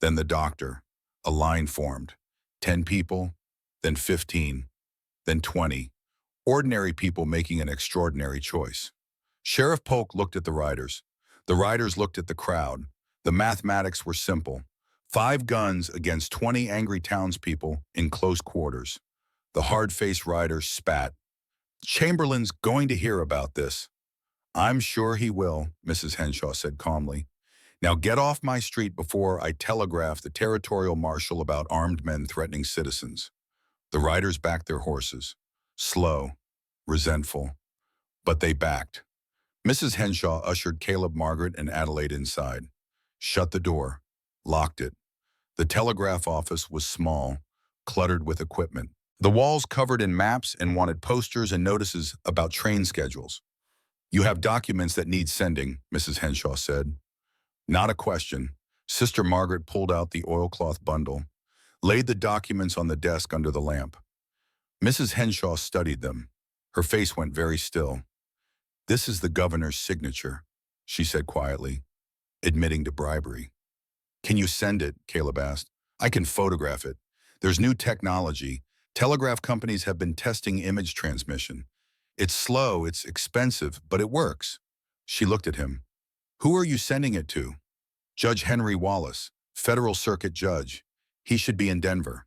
S1: Then the doctor. A line formed. 10 people, then 15, then 20. Ordinary people making an extraordinary choice. Sheriff Polk looked at the riders. The riders looked at the crowd. The mathematics were simple. 5 guns against 20 angry townspeople in close quarters. The hard-faced rider spat. Chamberlain's going to hear about this. I'm sure he will, Mrs. Henshaw said calmly. Now get off my street before I telegraph the territorial marshal about armed men threatening citizens. The riders backed their horses. Slow, resentful, but they backed. Mrs. Henshaw ushered Caleb, Margaret, and Adelaide inside. Shut the door. Locked it. The telegraph office was small, cluttered with equipment. The walls covered in maps and wanted posters and notices about train schedules. You have documents that need sending, Mrs. Henshaw said. Not a question. Sister Margaret pulled out the oilcloth bundle, laid the documents on the desk under the lamp. Mrs. Henshaw studied them. Her face went very still. This is the governor's signature, she said quietly, admitting to bribery. Can you send it? Caleb asked. I can photograph it. There's new technology. Telegraph companies have been testing image transmission. It's slow, it's expensive, but it works. She looked at him. Who are you sending it to? Judge Henry Wallace, federal circuit judge. He should be in Denver.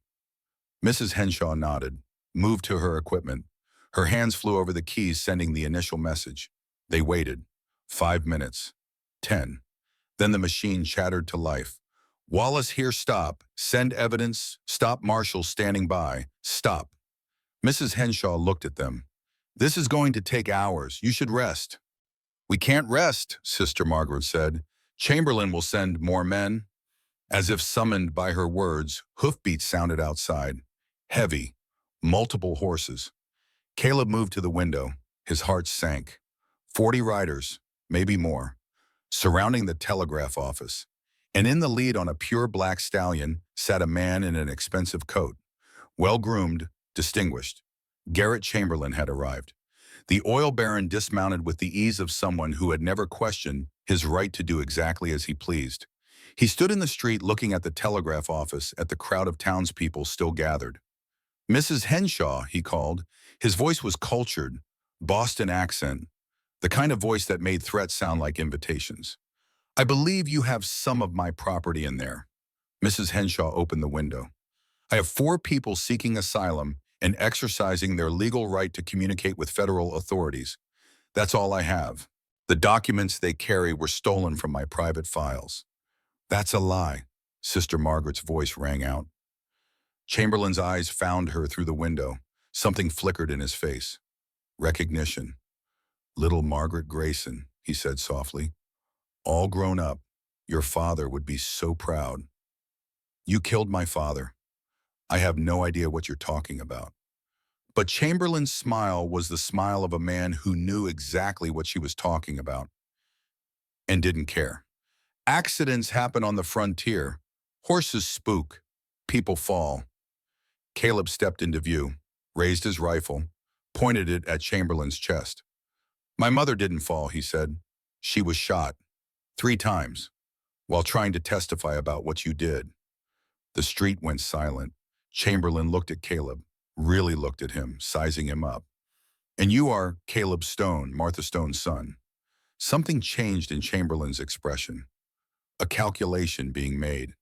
S1: Mrs. Henshaw nodded, moved to her equipment. Her hands flew over the keys, sending the initial message. They waited. 5 minutes. 10. Then the machine chattered to life. Wallace, here, stop. Send evidence. Stop, marshal standing by. Stop. Mrs. Henshaw looked at them. This is going to take hours. You should rest. We can't rest, Sister Margaret said. Chamberlain will send more men. As if summoned by her words, hoofbeats sounded outside. Heavy. Multiple horses. Caleb moved to the window. His heart sank. 40 riders, maybe more, surrounding the telegraph office. And in the lead on a pure black stallion sat a man in an expensive coat. Well-groomed, distinguished. Garrett Chamberlain had arrived. The oil baron dismounted with the ease of someone who had never questioned his right to do exactly as he pleased. He stood in the street looking at the telegraph office at the crowd of townspeople still gathered. Mrs. Henshaw, he called. His voice was cultured, Boston accent, the kind of voice that made threats sound like invitations. I believe you have some of my property in there. Mrs. Henshaw opened the window. I have 4 people seeking asylum and exercising their legal right to communicate with federal authorities. That's all I have. The documents they carry were stolen from my private files. That's a lie, Sister Margaret's voice rang out. Chamberlain's eyes found her through the window. Something flickered in his face. Recognition. Little Margaret Grayson, he said softly. All grown up, your father would be so proud. You killed my father. I have no idea what you're talking about. But Chamberlain's smile was the smile of a man who knew exactly what she was talking about and didn't care. Accidents happen on the frontier. Horses spook. People fall. Caleb stepped into view, raised his rifle, pointed it at Chamberlain's chest. My mother didn't fall, he said. She was shot 3 times while trying to testify about what you did. The street went silent. Chamberlain looked at Caleb, really looked at him, sizing him up. And you are Caleb Stone, Martha Stone's son. Something changed in Chamberlain's expression. A calculation being made.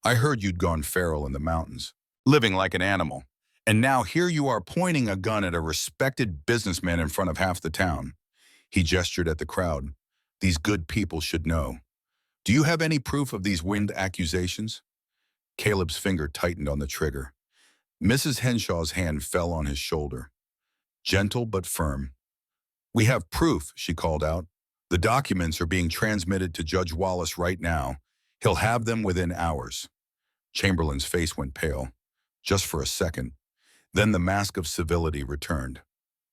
S1: I heard you'd gone feral in the mountains, living like an animal. And now here you are pointing a gun at a respected businessman in front of half the town. He gestured at the crowd. These good people should know. Do you have any proof of these wind accusations? Caleb's finger tightened on the trigger. Mrs. Henshaw's hand fell on his shoulder. Gentle but firm. We have proof, she called out. The documents are being transmitted to Judge Wallace right now. He'll have them within hours. Chamberlain's face went pale, just for a second. Then the mask of civility returned.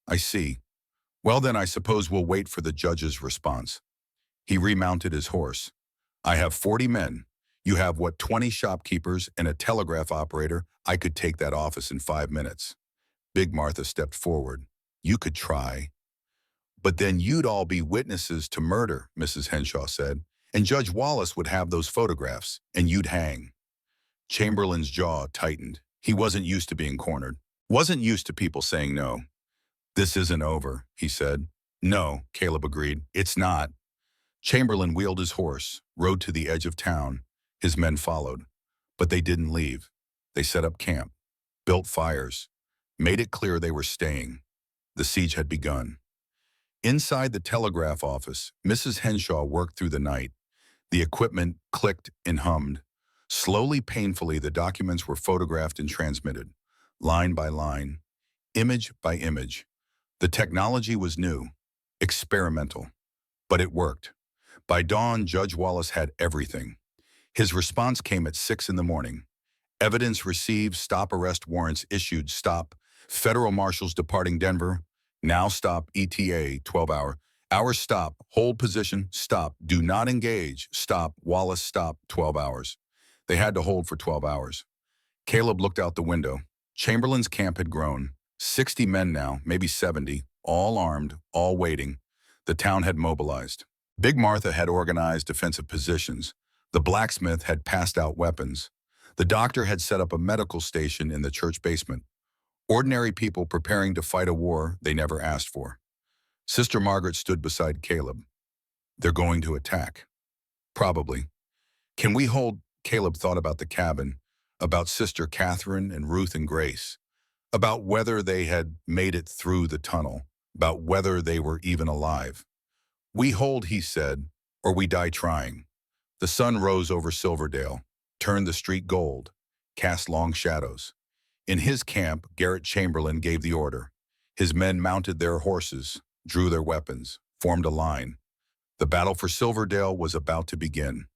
S1: I see. Well then, I suppose we'll wait for the judge's response. He remounted his horse. I have 40 men. You have, 20 shopkeepers and a telegraph operator. I could take that office in 5 minutes. Big Martha stepped forward. You could try. But then you'd all be witnesses to murder, Mrs. Henshaw said, and Judge Wallace would have those photographs, and you'd hang. Chamberlain's jaw tightened. He wasn't used to being cornered. Wasn't used to people saying no. This isn't over, he said. No, Caleb agreed. It's not. Chamberlain wheeled his horse, rode to the edge of town. His men followed. But they didn't leave. They set up camp, built fires, made it clear they were staying. The siege had begun. Inside the telegraph office, Mrs. Henshaw worked through the night. The equipment clicked and hummed. Slowly, painfully, the documents were photographed and transmitted, line by line, image by image. The technology was new, experimental, but it worked. By dawn, Judge Wallace had everything. His response came at 6 in the morning. Evidence received, stop arrest warrants issued, stop. Federal marshals departing Denver. Now stop, ETA, 12-hour. Hours stop, hold position, stop. Do not engage, stop. Wallace stop, 12 hours. They had to hold for 12 hours. Caleb looked out the window. Chamberlain's camp had grown. 60 men now, maybe 70, all armed, all waiting. The town had mobilized. Big Martha had organized defensive positions. The blacksmith had passed out weapons. The doctor had set up a medical station in the church basement. Ordinary people preparing to fight a war they never asked for. Sister Margaret stood beside Caleb. They're going to attack. Probably. Can we hold? Caleb thought about the cabin, about Sister Catherine and Ruth and Grace, about whether they had made it through the tunnel, about whether they were even alive. We hold, he said, or we die trying. The sun rose over Silverdale, turned the street gold, cast long shadows. In his camp, Garrett Chamberlain gave the order. His men mounted their horses, drew their weapons, formed a line. The battle for Silverdale was about to begin.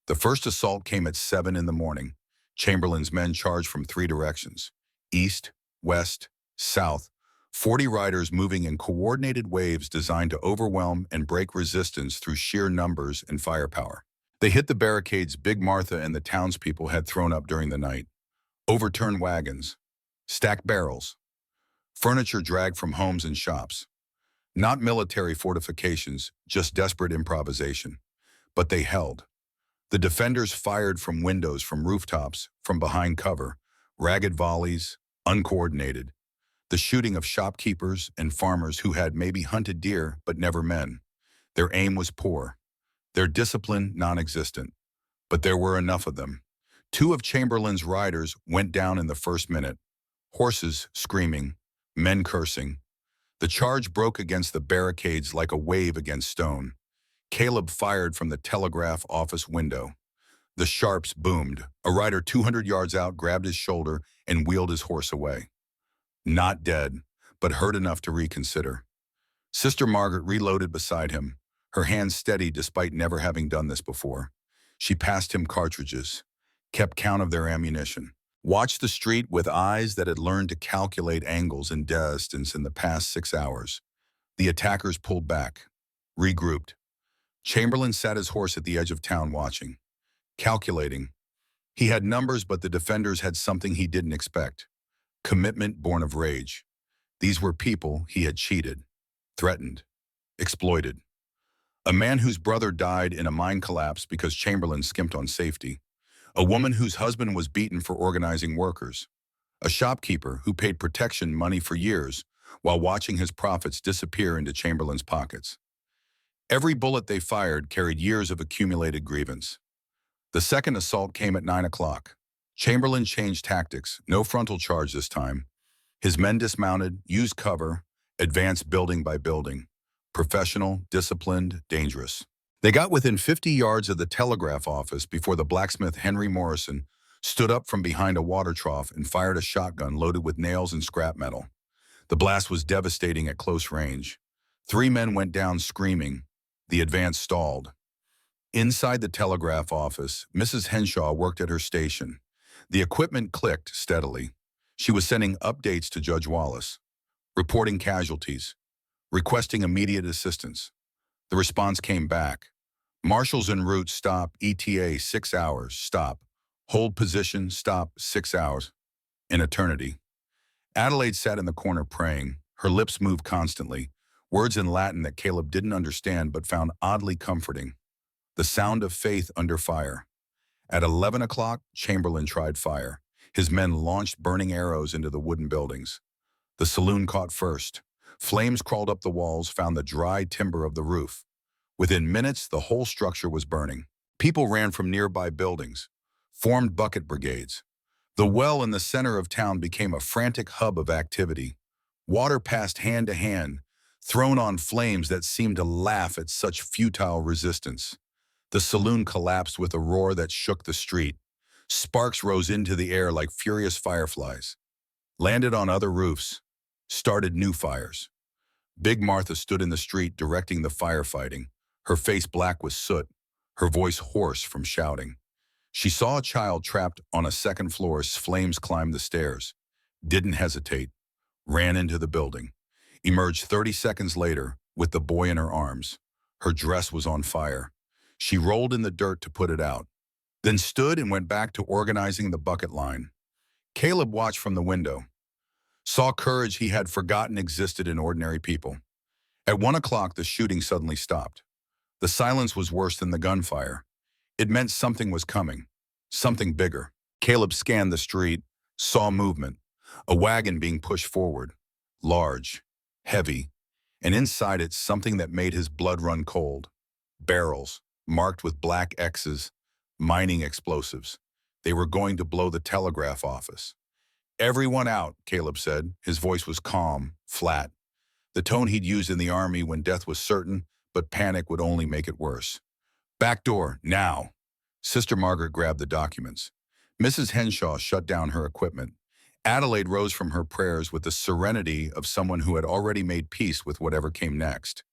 S1: The first assault came at 7 in the morning. Chamberlain's men charged from 3 directions, east, west, south, 40 riders moving in coordinated waves designed to overwhelm and break resistance through sheer numbers and firepower. They hit the barricades Big Martha and the townspeople had thrown up during the night. Overturned wagons, stacked barrels, furniture dragged from homes and shops. Not military fortifications, just desperate improvisation. But they held. The defenders fired from windows, from rooftops, from behind cover, ragged volleys, uncoordinated. The shooting of shopkeepers and farmers who had maybe hunted deer but never men. Their aim was poor, their discipline non-existent. But there were enough of them. 2 of Chamberlain's riders went down in the first minute. Horses screaming, men cursing. The charge broke against the barricades like a wave against stone. Caleb fired from the telegraph office window. The sharps boomed. A rider 200 yards out grabbed his shoulder and wheeled his horse away. Not dead, but hurt enough to reconsider. Sister Margaret reloaded beside him, her hands steady despite never having done this before. She passed him cartridges, kept count of their ammunition, watched the street with eyes that had learned to calculate angles and distance in the past 6 hours. The attackers pulled back, regrouped. Chamberlain sat his horse at the edge of town watching, calculating. He had numbers, but the defenders had something he didn't expect. Commitment born of rage. These were people he had cheated, threatened, exploited. A man whose brother died in a mine collapse because Chamberlain skimped on safety. A woman whose husband was beaten for organizing workers. A shopkeeper who paid protection money for years while watching his profits disappear into Chamberlain's pockets. Every bullet they fired carried years of accumulated grievance. The second assault came at 9 o'clock. Chamberlain changed tactics, no frontal charge this time. His men dismounted, used cover, advanced building by building. Professional, disciplined, dangerous. They got within 50 yards of the telegraph office before the blacksmith Henry Morrison stood up from behind a water trough and fired a shotgun loaded with nails and scrap metal. The blast was devastating at close range. 3 men went down screaming. The advance stalled. Inside the telegraph office, Mrs. Henshaw worked at her station. The equipment clicked steadily. She was sending updates to Judge Wallace, reporting casualties, requesting immediate assistance. The response came back. Marshals en route, stop, ETA 6 hours, stop. Hold position, stop, 6 hours. An eternity. Adelaide sat in the corner praying. Her lips moved constantly, words in Latin that Caleb didn't understand but found oddly comforting. The sound of faith under fire. At 11 o'clock, Chamberlain tried fire. His men launched burning arrows into the wooden buildings. The saloon caught first. Flames crawled up the walls, found the dry timber of the roof. Within minutes, the whole structure was burning. People ran from nearby buildings, formed bucket brigades. The well in the center of town became a frantic hub of activity. Water passed hand to hand, thrown on flames that seemed to laugh at such futile resistance. The saloon collapsed with a roar that shook the street. Sparks rose into the air like furious fireflies, landed on other roofs, started new fires. Big Martha stood in the street directing the firefighting, her face black with soot, her voice hoarse from shouting. She saw a child trapped on a second floor as flames climbed the stairs, didn't hesitate, ran into the building, emerged 30 seconds later with the boy in her arms. Her dress was on fire. She rolled in the dirt to put it out, then stood and went back to organizing the bucket line. Caleb watched from the window, saw courage he had forgotten existed in ordinary people. At 1 o'clock, the shooting suddenly stopped. The silence was worse than the gunfire. It meant something was coming, something bigger. Caleb scanned the street, saw movement, a wagon being pushed forward, large, heavy, and inside it something that made his blood run cold. Barrels, marked with black X's, mining explosives. They were going to blow the telegraph office. "Everyone out," Caleb said. His voice was calm, flat, the tone he'd used in the army when death was certain, but panic would only make it worse. "Back door, now." Sister Margaret grabbed the documents. Mrs. Henshaw shut down her equipment. Adelaide rose from her prayers with the serenity of someone who had already made peace with whatever came next.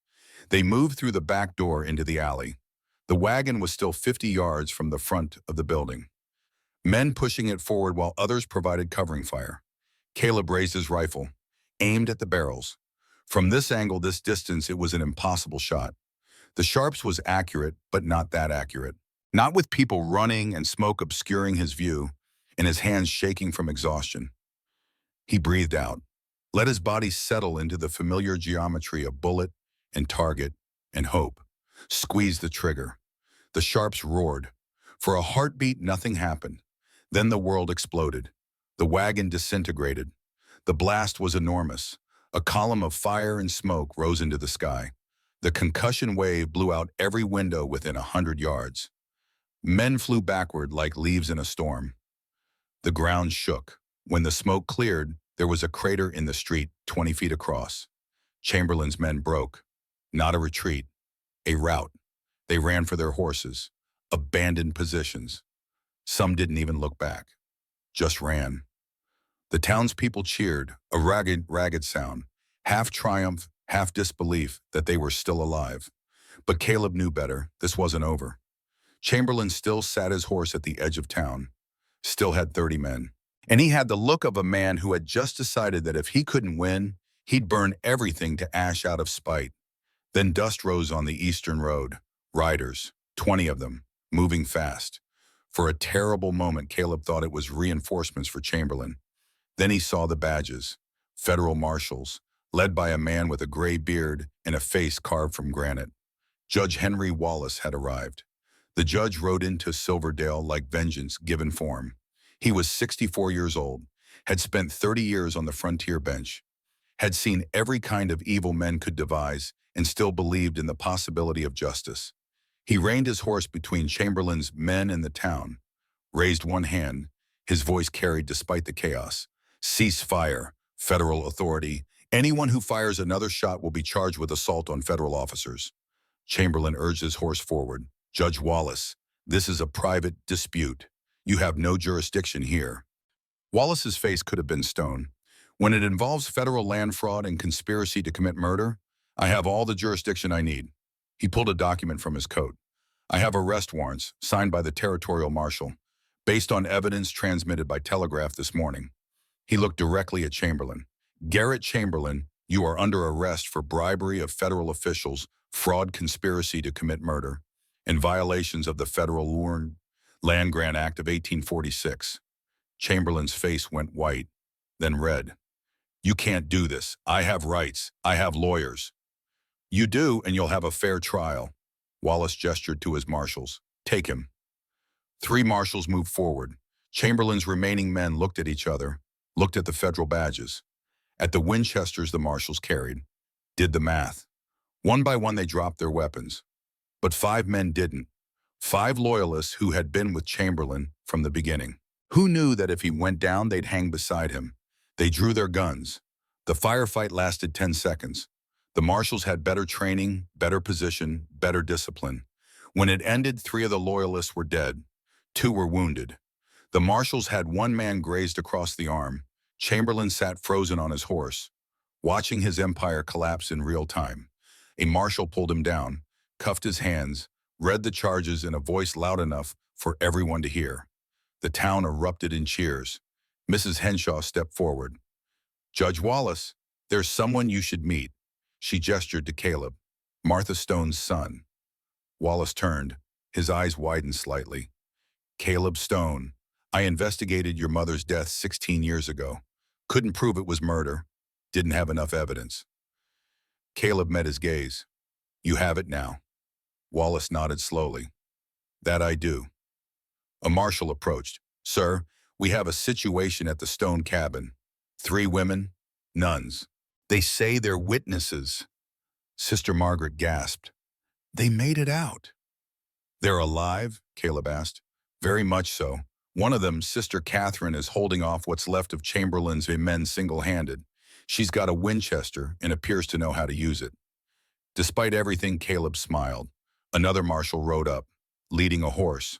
S1: They moved through the back door into the alley. The wagon was still 50 yards from the front of the building. Men pushing it forward while others provided covering fire. Caleb raised his rifle, aimed at the barrels. From this angle, this distance, it was an impossible shot. The Sharps was accurate, but not that accurate. Not with people running and smoke obscuring his view, and his hands shaking from exhaustion. He breathed out, let his body settle into the familiar geometry of bullet and target and hope. Squeezed the trigger. The Sharps roared. For a heartbeat, nothing happened. Then the world exploded. The wagon disintegrated. The blast was enormous. A column of fire and smoke rose into the sky. The concussion wave blew out every window within 100 yards. Men flew backward like leaves in a storm. The ground shook. When the smoke cleared, there was a crater in the street 20 feet across. Chamberlain's men broke. Not a retreat, a rout. They ran for their horses, abandoned positions. Some didn't even look back, just ran. The townspeople cheered, a ragged sound, half triumph, half disbelief that they were still alive. But Caleb knew better. This wasn't over. Chamberlain still sat his horse at the edge of town, still had 30 men. And he had the look of a man who had just decided that if he couldn't win, he'd burn everything to ash out of spite. Then dust rose on the eastern road. Riders, 20 of them, moving fast. For a terrible moment, Caleb thought it was reinforcements for Chamberlain. Then he saw the badges, federal marshals, led by a man with a gray beard and a face carved from granite. Judge Henry Wallace had arrived. The judge rode into Silverdale like vengeance given form. He was 64 years old, had spent 30 years on the frontier bench, had seen every kind of evil men could devise, and still believed in the possibility of justice. He reined his horse between Chamberlain's men and the town, raised one hand, his voice carried despite the chaos. Cease fire, federal authority. Anyone who fires another shot will be charged with assault on federal officers. Chamberlain urged his horse forward. Judge Wallace, this is a private dispute. You have no jurisdiction here. Wallace's face could have been stone. When it involves federal land fraud and conspiracy to commit murder, I have all the jurisdiction I need. He pulled a document from his coat. I have arrest warrants signed by the territorial marshal, based on evidence transmitted by telegraph this morning. He looked directly at Chamberlain. Garrett Chamberlain, you are under arrest for bribery of federal officials, fraud, conspiracy to commit murder, and violations of the Federal Land Grant Act of 1846. Chamberlain's face went white, then red. You can't do this. I have rights. I have lawyers. You do, and you'll have a fair trial. Wallace gestured to his marshals. Take him. 3 marshals moved forward. Chamberlain's remaining men looked at each other, looked at the federal badges, at the Winchesters the marshals carried, did the math. One by one they dropped their weapons. But 5 men didn't. 5 loyalists who had been with Chamberlain from the beginning. Who knew that if he went down, they'd hang beside him? They drew their guns. The firefight lasted 10 seconds. The marshals had better training, better position, better discipline. When it ended, 3 of the loyalists were dead. 2 were wounded. The marshals had 1 man grazed across the arm. Chamberlain sat frozen on his horse, watching his empire collapse in real time. A marshal pulled him down, cuffed his hands, read the charges in a voice loud enough for everyone to hear. The town erupted in cheers. Mrs. Henshaw stepped forward. Judge Wallace, there's someone you should meet. She gestured to Caleb, Martha Stone's son. Wallace turned. His eyes widened slightly. Caleb Stone, I investigated your mother's death 16 years ago. Couldn't prove it was murder. Didn't have enough evidence. Caleb met his gaze. You have it now. Wallace nodded slowly. That I do. A marshal approached. Sir, we have a situation at the Stone cabin. 3 women, nuns. They say they're witnesses. Sister Margaret gasped. They made it out. They're alive? Caleb asked. Very much so. One of them, Sister Catherine, is holding off what's left of Chamberlain's men single-handed. She's got a Winchester and appears to know how to use it. Despite everything, Caleb smiled. Another marshal rode up, leading a horse.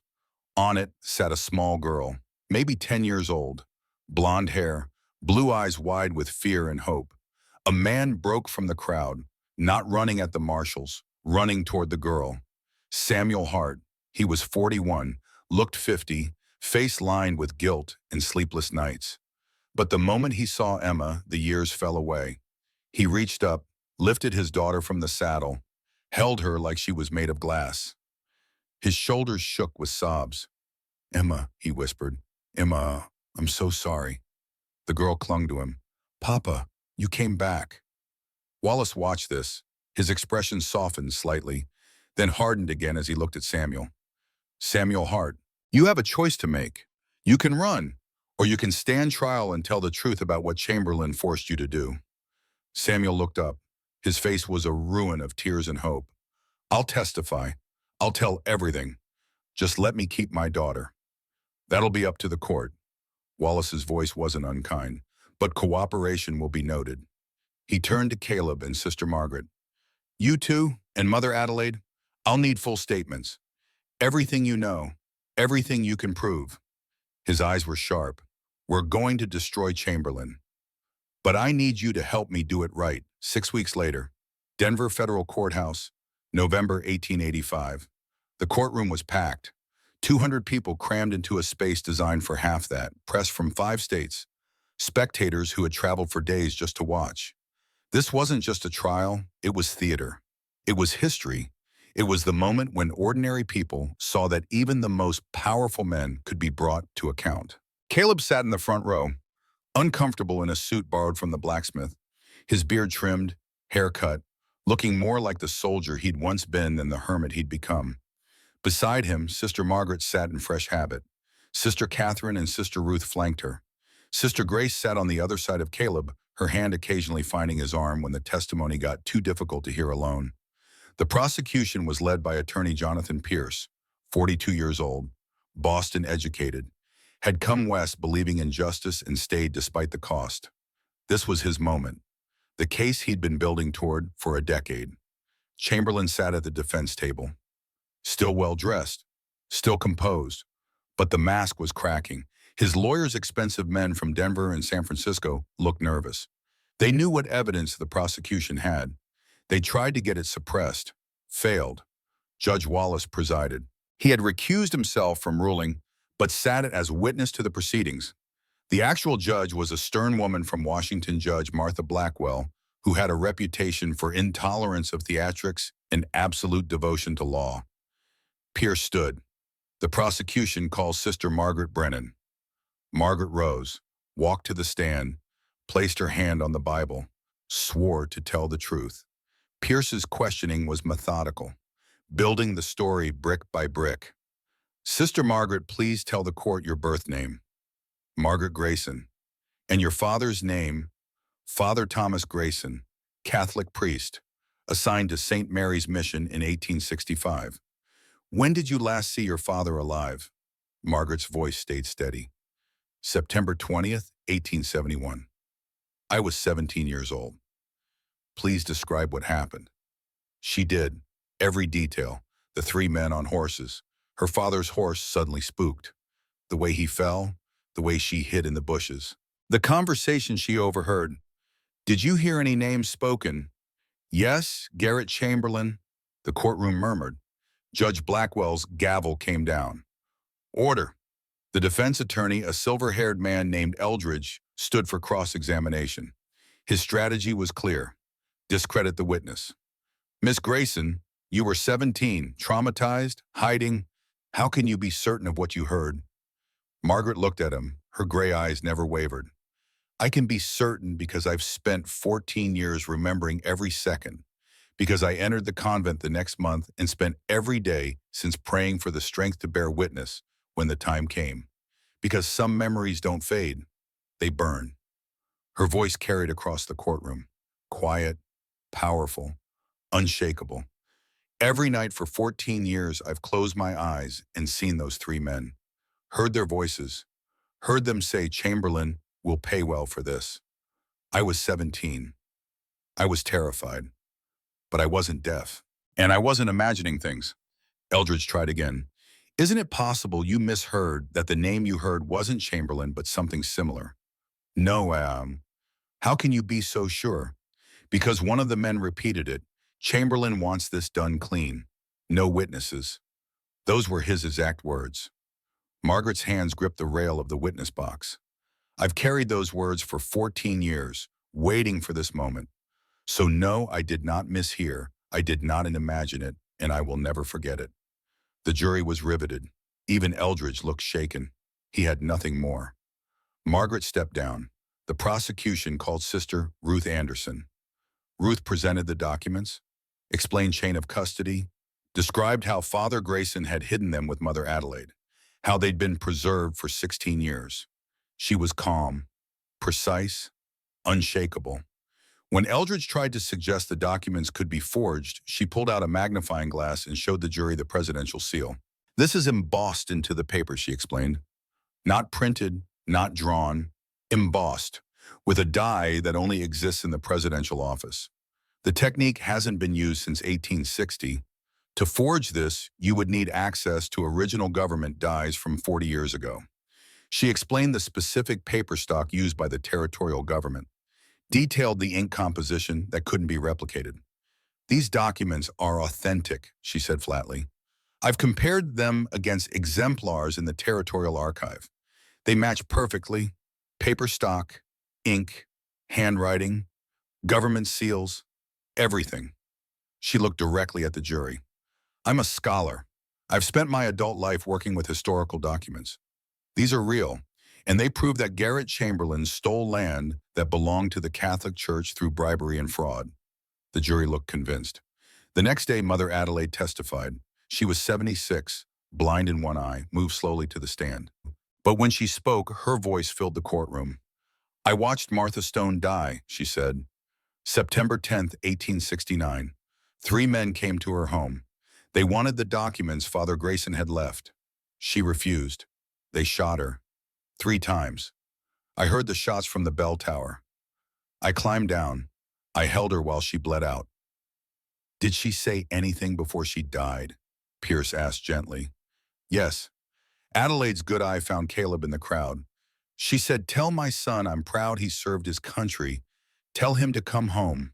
S1: On it sat a small girl, maybe 10 years old. Blonde hair, blue eyes wide with fear and hope. A man broke from the crowd, not running at the marshals, running toward the girl. Samuel Hart, he was 41, looked 50, face lined with guilt and sleepless nights. But the moment he saw Emma, the years fell away. He reached up, lifted his daughter from the saddle, held her like she was made of glass. His shoulders shook with sobs. Emma, he whispered. Emma, I'm so sorry. The girl clung to him. Papa, you came back. Wallace watched this. His expression softened slightly, then hardened again as he looked at Samuel. Samuel Hart, you have a choice to make. You can run, or you can stand trial and tell the truth about what Chamberlain forced you to do. Samuel looked up. His face was a ruin of tears and hope. I'll testify. I'll tell everything. Just let me keep my daughter. That'll be up to the court. Wallace's voice wasn't unkind, but cooperation will be noted. He turned to Caleb and Sister Margaret. You two and Mother Adelaide, I'll need full statements. Everything you know, everything you can prove. His eyes were sharp. We're going to destroy Chamberlain. But I need you to help me do it right. 6 weeks later, Denver Federal Courthouse, November 1885. The courtroom was packed. 200 people crammed into a space designed for half that, press from 5 states. Spectators who had traveled for days just to watch. This wasn't just a trial, it was theater. It was history. It was the moment when ordinary people saw that even the most powerful men could be brought to account. Caleb sat in the front row, uncomfortable in a suit borrowed from the blacksmith, his beard trimmed, hair cut, looking more like the soldier he'd once been than the hermit he'd become. Beside him, Sister Margaret sat in fresh habit. Sister Catherine and Sister Ruth flanked her. Sister Grace sat on the other side of Caleb, her hand occasionally finding his arm when the testimony got too difficult to hear alone. The prosecution was led by attorney Jonathan Pierce, 42 years old, Boston educated, had come west believing in justice and stayed despite the cost. This was his moment, the case he'd been building toward for a decade. Chamberlain sat at the defense table, still well-dressed, still composed, but the mask was cracking. His lawyers, expensive men from Denver and San Francisco, looked nervous. They knew what evidence the prosecution had. They tried to get it suppressed, failed. Judge Wallace presided. He had recused himself from ruling, but sat as witness to the proceedings. The actual judge was a stern woman from Washington, Judge Martha Blackwell, who had a reputation for intolerance of theatrics and absolute devotion to law. Pierce stood. The prosecution called Sister Margaret Brennan. Margaret rose, walked to the stand, placed her hand on the Bible, swore to tell the truth. Pierce's questioning was methodical, building the story brick by brick. Sister Margaret, please tell the court your birth name. Margaret Grayson. And your father's name? Father Thomas Grayson, Catholic priest, assigned to St. Mary's Mission in 1865. When did you last see your father alive? Margaret's voice stayed steady. September 20th, 1871. I was 17 years old. Please describe what happened. She did. Every detail. The three men on horses. Her father's horse suddenly spooked. The way he fell, the way she hid in the bushes. The conversation she overheard. Did you hear any names spoken? Yes, Garrett Chamberlain. The courtroom murmured. Judge Blackwell's gavel came down. Order. The defense attorney, a silver-haired man named Eldridge, stood for cross-examination. His strategy was clear. Discredit the witness. Miss Grayson, you were 17, traumatized, hiding. How can you be certain of what you heard? Margaret looked at him. Her gray eyes never wavered. I can be certain because I've spent 14 years remembering every second, because I entered the convent the next month and spent every day since praying for the strength to bear witness when the time came. Because some memories don't fade, they burn. Her voice carried across the courtroom, quiet, powerful, unshakable. Every night for 14 years, I've closed my eyes and seen those three men, heard their voices, heard them say, Chamberlain will pay well for this. I was 17. I was terrified, but I wasn't deaf. And I wasn't imagining things. Eldridge tried again. Isn't it possible you misheard, that the name you heard wasn't Chamberlain but something similar? No, how can you be so sure? Because one of the men repeated it. Chamberlain wants this done clean. No witnesses. Those were his exact words. Margaret's hands gripped the rail of the witness box. I've carried those words for 14 years, waiting for this moment. So no, I did not mishear. I did not imagine it, and I will never forget it. The jury was riveted. Even Eldridge looked shaken. He had nothing more. Margaret stepped down. The prosecution called Sister Ruth Anderson. Ruth presented the documents, explained chain of custody, described how Father Grayson had hidden them with Mother Adelaide, how they'd been preserved for 16 years. She was calm, precise, unshakable. When Eldridge tried to suggest the documents could be forged, she pulled out a magnifying glass and showed the jury the presidential seal. This is embossed into the paper, she explained. Not printed, not drawn, embossed, with a die that only exists in the presidential office. The technique hasn't been used since 1860. To forge this, you would need access to original government dies from 40 years ago. She explained the specific paper stock used by the territorial government, detailed the ink composition that couldn't be replicated. These documents are authentic, she said flatly. I've compared them against exemplars in the territorial archive. They match perfectly. Paper stock, ink, handwriting, government seals, everything. She looked directly at the jury. I'm a scholar. I've spent my adult life working with historical documents. These are real, and they prove that Garrett Chamberlain stole land that belonged to the Catholic Church through bribery and fraud. The jury looked convinced. The next day, Mother Adelaide testified. She was 76, blind in one eye, moved slowly to the stand. But when she spoke, her voice filled the courtroom. I watched Martha Stone die, she said. September 10th, 1869. Three men came to her home. They wanted the documents Father Grayson had left. She refused. They shot her. 3 times. I heard the shots from the bell tower. I climbed down. I held her while she bled out. Did she say anything before she died? Pierce asked gently. Yes. Adelaide's good eye found Caleb in the crowd. She said, tell my son I'm proud he served his country. Tell him to come home.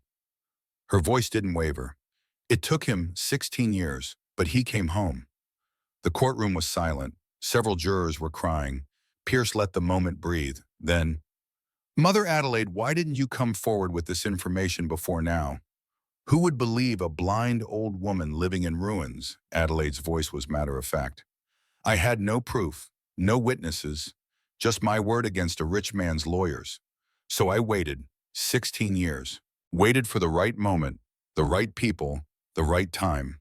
S1: Her voice didn't waver. It took him 16 years, but he came home. The courtroom was silent. Several jurors were crying. Pierce let the moment breathe. Then, Mother Adelaide, why didn't you come forward with this information before now? Who would believe a blind old woman living in ruins? Adelaide's voice was matter of fact. I had no proof, no witnesses, just my word against a rich man's lawyers. So I waited 16 years, waited for the right moment, the right people, the right time.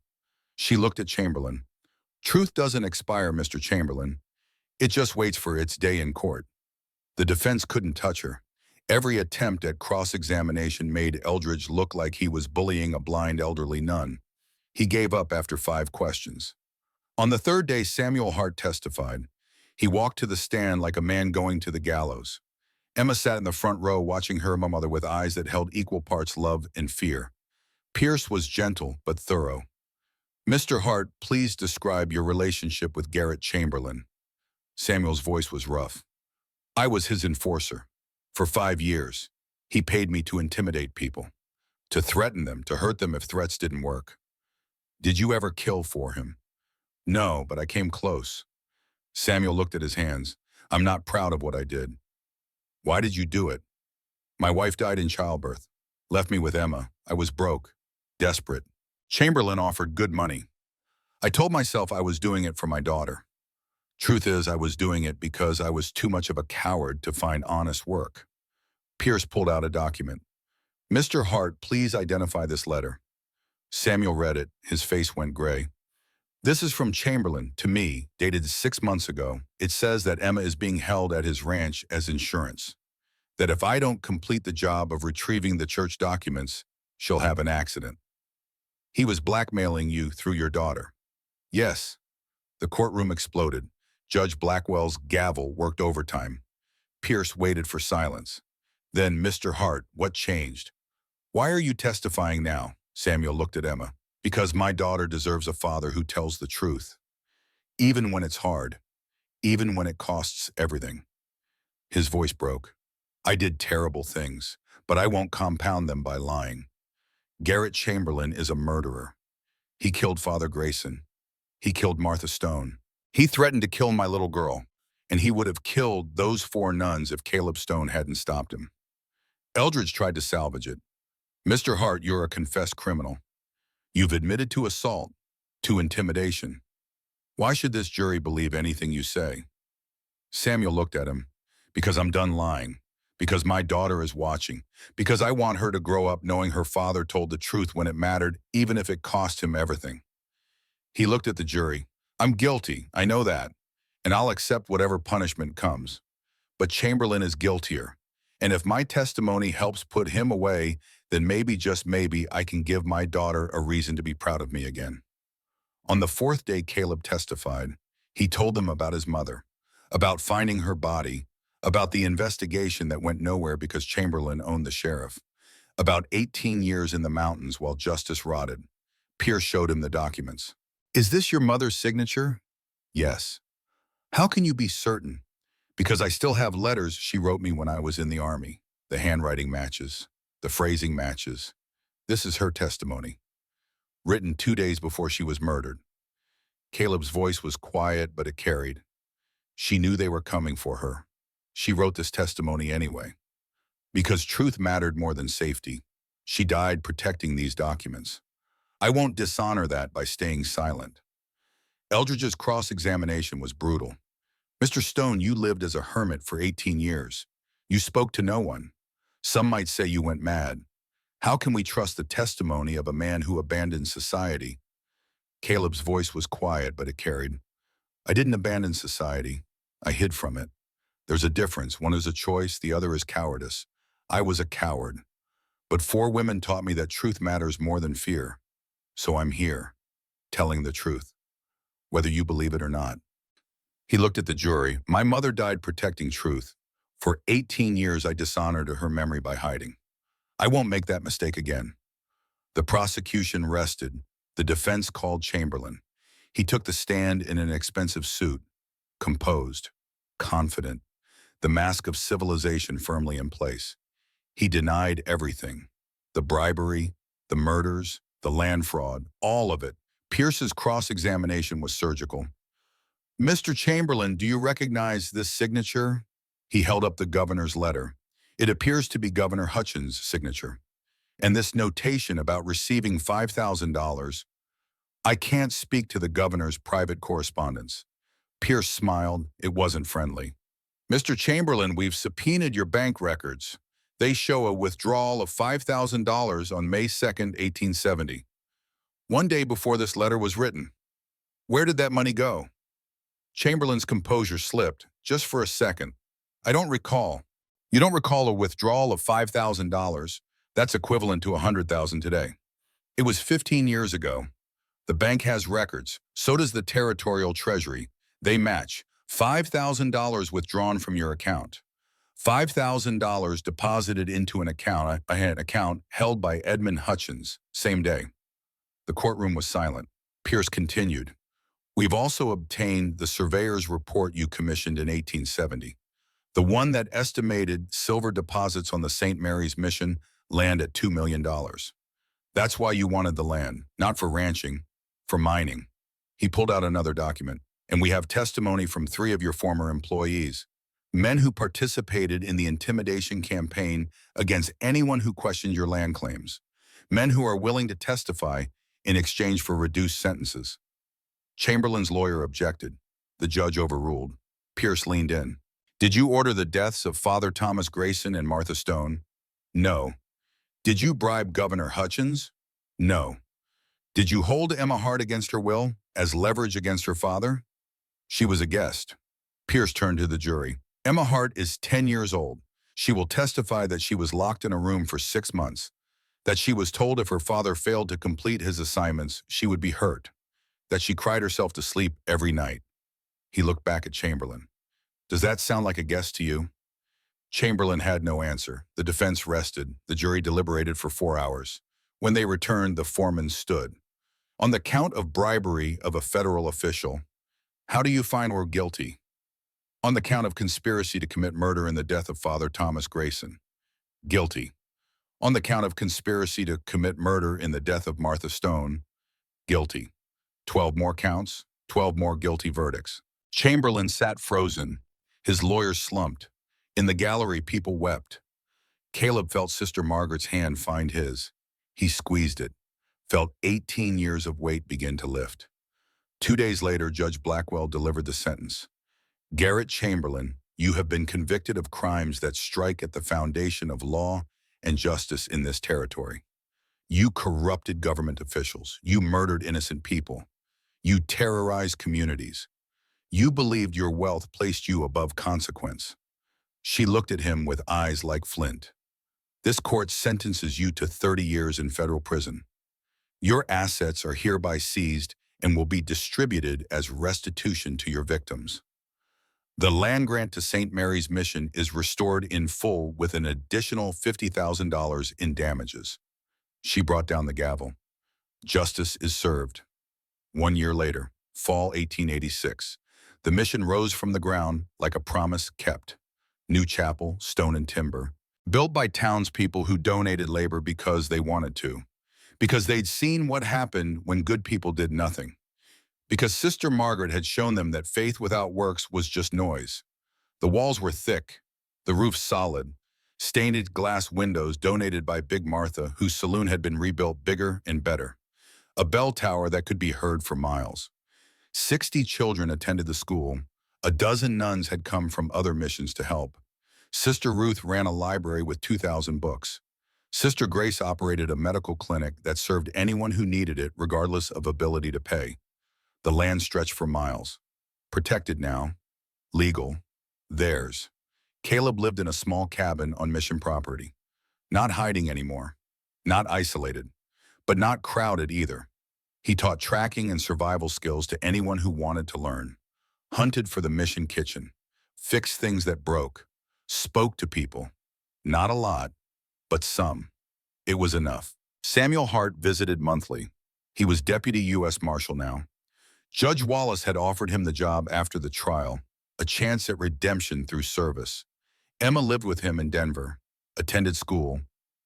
S1: She looked at Chamberlain. Truth doesn't expire, Mr. Chamberlain. It just waits for its day in court. The defense couldn't touch her. Every attempt at cross-examination made Eldridge look like he was bullying a blind elderly nun. He gave up after 5 questions. On the third day, Samuel Hart testified. He walked to the stand like a man going to the gallows. Emma sat in the front row watching her mother with eyes that held equal parts love and fear. Pierce was gentle but thorough. Mr. Hart, please describe your relationship with Garrett Chamberlain. Samuel's voice was rough. I was his enforcer. For 5 years, he paid me to intimidate people, to threaten them, to hurt them if threats didn't work. Did you ever kill for him? No, but I came close. Samuel looked at his hands. I'm not proud of what I did. Why did you do it? My wife died in childbirth, left me with Emma. I was broke, desperate. Chamberlain offered good money. I told myself I was doing it for my daughter. Truth is, I was doing it because I was too much of a coward to find honest work. Pierce pulled out a document. Mr. Hart, please identify this letter. Samuel read it. His face went gray. This is from Chamberlain to me, dated 6 months ago. It says that Emma is being held at his ranch as insurance. That if I don't complete the job of retrieving the church documents, she'll have an accident. He was blackmailing you through your daughter. Yes. The courtroom exploded. Judge Blackwell's gavel worked overtime. Pierce waited for silence. Then, Mr. Hart, what changed? Why are you testifying now? Samuel looked at Emma. Because my daughter deserves a father who tells the truth. Even when it's hard. Even when it costs everything. His voice broke. I did terrible things, but I won't compound them by lying. Garrett Chamberlain is a murderer. He killed Father Grayson. He killed Martha Stone. He threatened to kill my little girl, and he would have killed those 4 nuns if Caleb Stone hadn't stopped him. Eldridge tried to salvage it. Mr. Hart, you're a confessed criminal. You've admitted to assault, to intimidation. Why should this jury believe anything you say? Samuel looked at him. Because I'm done lying. Because my daughter is watching. Because I want her to grow up knowing her father told the truth when it mattered, even if it cost him everything. He looked at the jury. I'm guilty, I know that, and I'll accept whatever punishment comes. But Chamberlain is guiltier, and if my testimony helps put him away, then maybe, just maybe, I can give my daughter a reason to be proud of me again. On the 4th day Caleb testified, he told them about his mother, about finding her body, about the investigation that went nowhere because Chamberlain owned the sheriff, about 18 years in the mountains while justice rotted. Pierce showed him the documents. Is this your mother's signature? Yes. How can you be certain? Because I still have letters she wrote me when I was in the army. The handwriting matches. The phrasing matches. This is her testimony. Written 2 days before she was murdered. Caleb's voice was quiet, but it carried. She knew they were coming for her. She wrote this testimony anyway. Because truth mattered more than safety. She died protecting these documents. I won't dishonor that by staying silent. Eldridge's cross-examination was brutal. Mr. Stone, you lived as a hermit for 18 years. You spoke to no one. Some might say you went mad. How can we trust the testimony of a man who abandoned society? Caleb's voice was quiet, but it carried. I didn't abandon society. I hid from it. There's a difference. One is a choice, the other is cowardice. I was a coward. But 4 women taught me that truth matters more than fear. So I'm here, telling the truth, whether you believe it or not. He looked at the jury. My mother died protecting truth. For 18 years, I dishonored her memory by hiding. I won't make that mistake again. The prosecution rested. The defense called Chamberlain. He took the stand in an expensive suit, composed, confident, the mask of civilization firmly in place. He denied everything. The bribery, the murders, the land fraud, all of it. Pierce's cross-examination was surgical. Mr. Chamberlain, do you recognize this signature? He held up the governor's letter. It appears to be Governor Hutchins' signature. And this notation about receiving $5,000. I can't speak to the governor's private correspondence. Pierce smiled. It wasn't friendly. Mr. Chamberlain, we've subpoenaed your bank records. They show a withdrawal of $5,000 on May 2nd, 1870. One day before this letter was written. Where did that money go? Chamberlain's composure slipped, just for a second. I don't recall. You don't recall a withdrawal of $5,000? That's equivalent to $100,000 today. It was 15 years ago. The bank has records. So does the territorial treasury. They match. $5,000 withdrawn from your account. $5,000 deposited into an account held by Edmund Hutchins, same day. The courtroom was silent. Pierce continued. We've also obtained the surveyor's report you commissioned in 1870. The one that estimated silver deposits on the St. Mary's Mission land at $2 million. That's why you wanted the land, not for ranching, for mining. He pulled out another document, and we have testimony from 3 of your former employees, men who participated in the intimidation campaign against anyone who questioned your land claims, men who are willing to testify in exchange for reduced sentences. Chamberlain's lawyer objected. The judge overruled. Pierce leaned in. Did you order the deaths of Father Thomas Grayson and Martha Stone? No. Did you bribe Governor Hutchins? No. Did you hold Emma Hart against her will, as leverage against her father? She was a guest. Pierce turned to the jury. Emma Hart is 10 years old. She will testify that she was locked in a room for 6 months, that she was told if her father failed to complete his assignments, she would be hurt, that she cried herself to sleep every night. He looked back at Chamberlain. Does that sound like a guess to you? Chamberlain had no answer. The defense rested. The jury deliberated for 4 hours. When they returned, the foreman stood. On the count of bribery of a federal official, how do you find we're guilty? On the count of conspiracy to commit murder in the death of Father Thomas Grayson, guilty. On the count of conspiracy to commit murder in the death of Martha Stone, guilty. 12 more counts, 12 more guilty verdicts. Chamberlain sat frozen. His lawyer slumped. In the gallery, people wept. Caleb felt Sister Margaret's hand find his. He squeezed it, felt 18 years of weight begin to lift. 2 days later, Judge Blackwell delivered the sentence. Garrett Chamberlain, you have been convicted of crimes that strike at the foundation of law and justice in this territory. You corrupted government officials. You murdered innocent people. You terrorized communities. You believed your wealth placed you above consequence. She looked at him with eyes like flint. This court sentences you to 30 years in federal prison. Your assets are hereby seized and will be distributed as restitution to your victims. The land grant to St. Mary's Mission is restored in full with an additional $50,000 in damages. She brought down the gavel. Justice is served. 1 year later, fall 1886, the mission rose from the ground like a promise kept. New chapel, stone and timber, built by townspeople who donated labor because they wanted to, because they'd seen what happened when good people did nothing, because Sister Margaret had shown them that faith without works was just noise. The walls were thick, the roof solid, stained glass windows donated by Big Martha, whose saloon had been rebuilt bigger and better. A bell tower that could be heard for miles. 60 children attended the school. A dozen nuns had come from other missions to help. Sister Ruth ran a library with 2,000 books. Sister Grace operated a medical clinic that served anyone who needed it regardless of ability to pay. The land stretched for miles. Protected now. Legal. Theirs. Caleb lived in a small cabin on mission property. Not hiding anymore. Not isolated. But not crowded either. He taught tracking and survival skills to anyone who wanted to learn. Hunted for the mission kitchen. Fixed things that broke. Spoke to people. Not a lot, but some. It was enough. Samuel Hart visited monthly. He was Deputy U.S. Marshal now. Judge Wallace had offered him the job after the trial, a chance at redemption through service. Emma lived with him in Denver, attended school,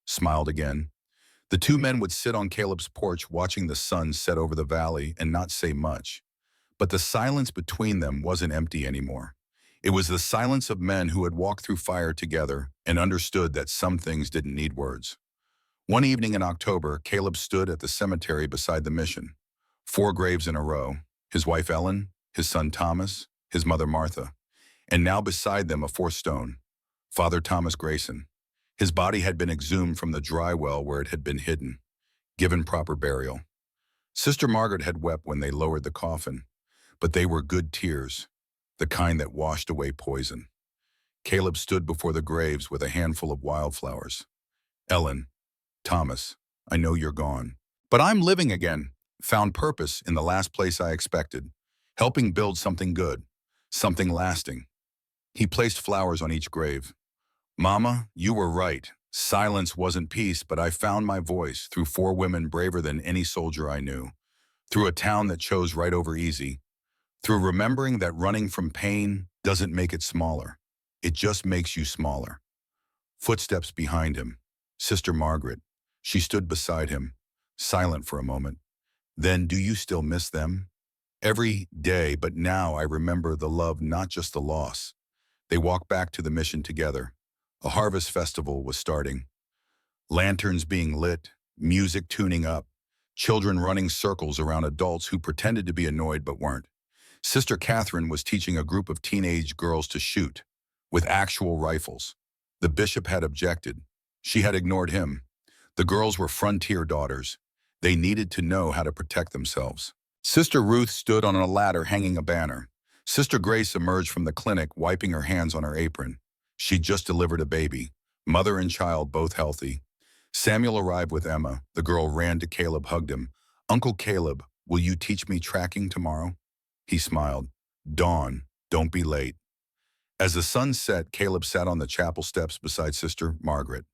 S1: smiled again. The two men would sit on Caleb's porch watching the sun set over the valley and not say much. But the silence between them wasn't empty anymore. It was the silence of men who had walked through fire together and understood that some things didn't need words. One evening in October, Caleb stood at the cemetery beside the mission. 4 graves in a row. His wife Ellen, his son Thomas, his mother Martha, and now beside them a 4th stone, Father Thomas Grayson. His body had been exhumed from the dry well where it had been hidden, given proper burial. Sister Margaret had wept when they lowered the coffin, but they were good tears, the kind that washed away poison. Caleb stood before the graves with a handful of wildflowers. Ellen, Thomas, I know you're gone, but I'm living again. Found purpose in the last place I expected, helping build something good, something lasting. He placed flowers on each grave. Mama, you were right. Silence wasn't peace, but I found my voice through 4 women braver than any soldier I knew, through a town that chose right over easy, through remembering that running from pain doesn't make it smaller. It just makes you smaller. Footsteps behind him. Sister Margaret. She stood beside him, silent for a moment. Then, do you still miss them? Every day, but now I remember the love, not just the loss. They walked back to the mission together. A harvest festival was starting. Lanterns being lit, music tuning up, children running circles around adults who pretended to be annoyed but weren't. Sister Catherine was teaching a group of teenage girls to shoot, with actual rifles. The bishop had objected. She had ignored him. The girls were frontier daughters. They needed to know how to protect themselves. Sister Ruth stood on a ladder hanging a banner. Sister Grace emerged from the clinic, wiping her hands on her apron. She'd just delivered a baby, mother and child both healthy. Samuel arrived with Emma. The girl ran to Caleb, hugged him. Uncle Caleb, will you teach me tracking tomorrow? He smiled. Dawn, don't be late. As the sun set, Caleb sat on the chapel steps beside Sister Margaret.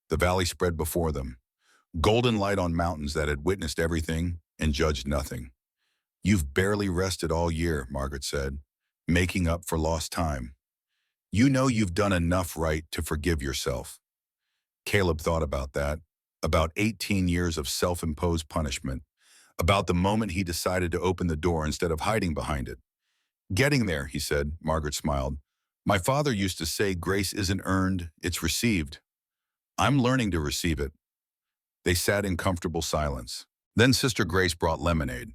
S1: The valley spread before them. Golden light on mountains that had witnessed everything and judged nothing. You've barely rested all year, Margaret said, making up for lost time. You know you've done enough right to forgive yourself. Caleb thought about that, about 18 years of self-imposed punishment, about the moment he decided to open the door instead of hiding behind it. Getting there, he said. Margaret smiled. My father used to say grace isn't earned, it's received. I'm learning to receive it. They sat in comfortable silence. Then Sister Grace brought lemonade.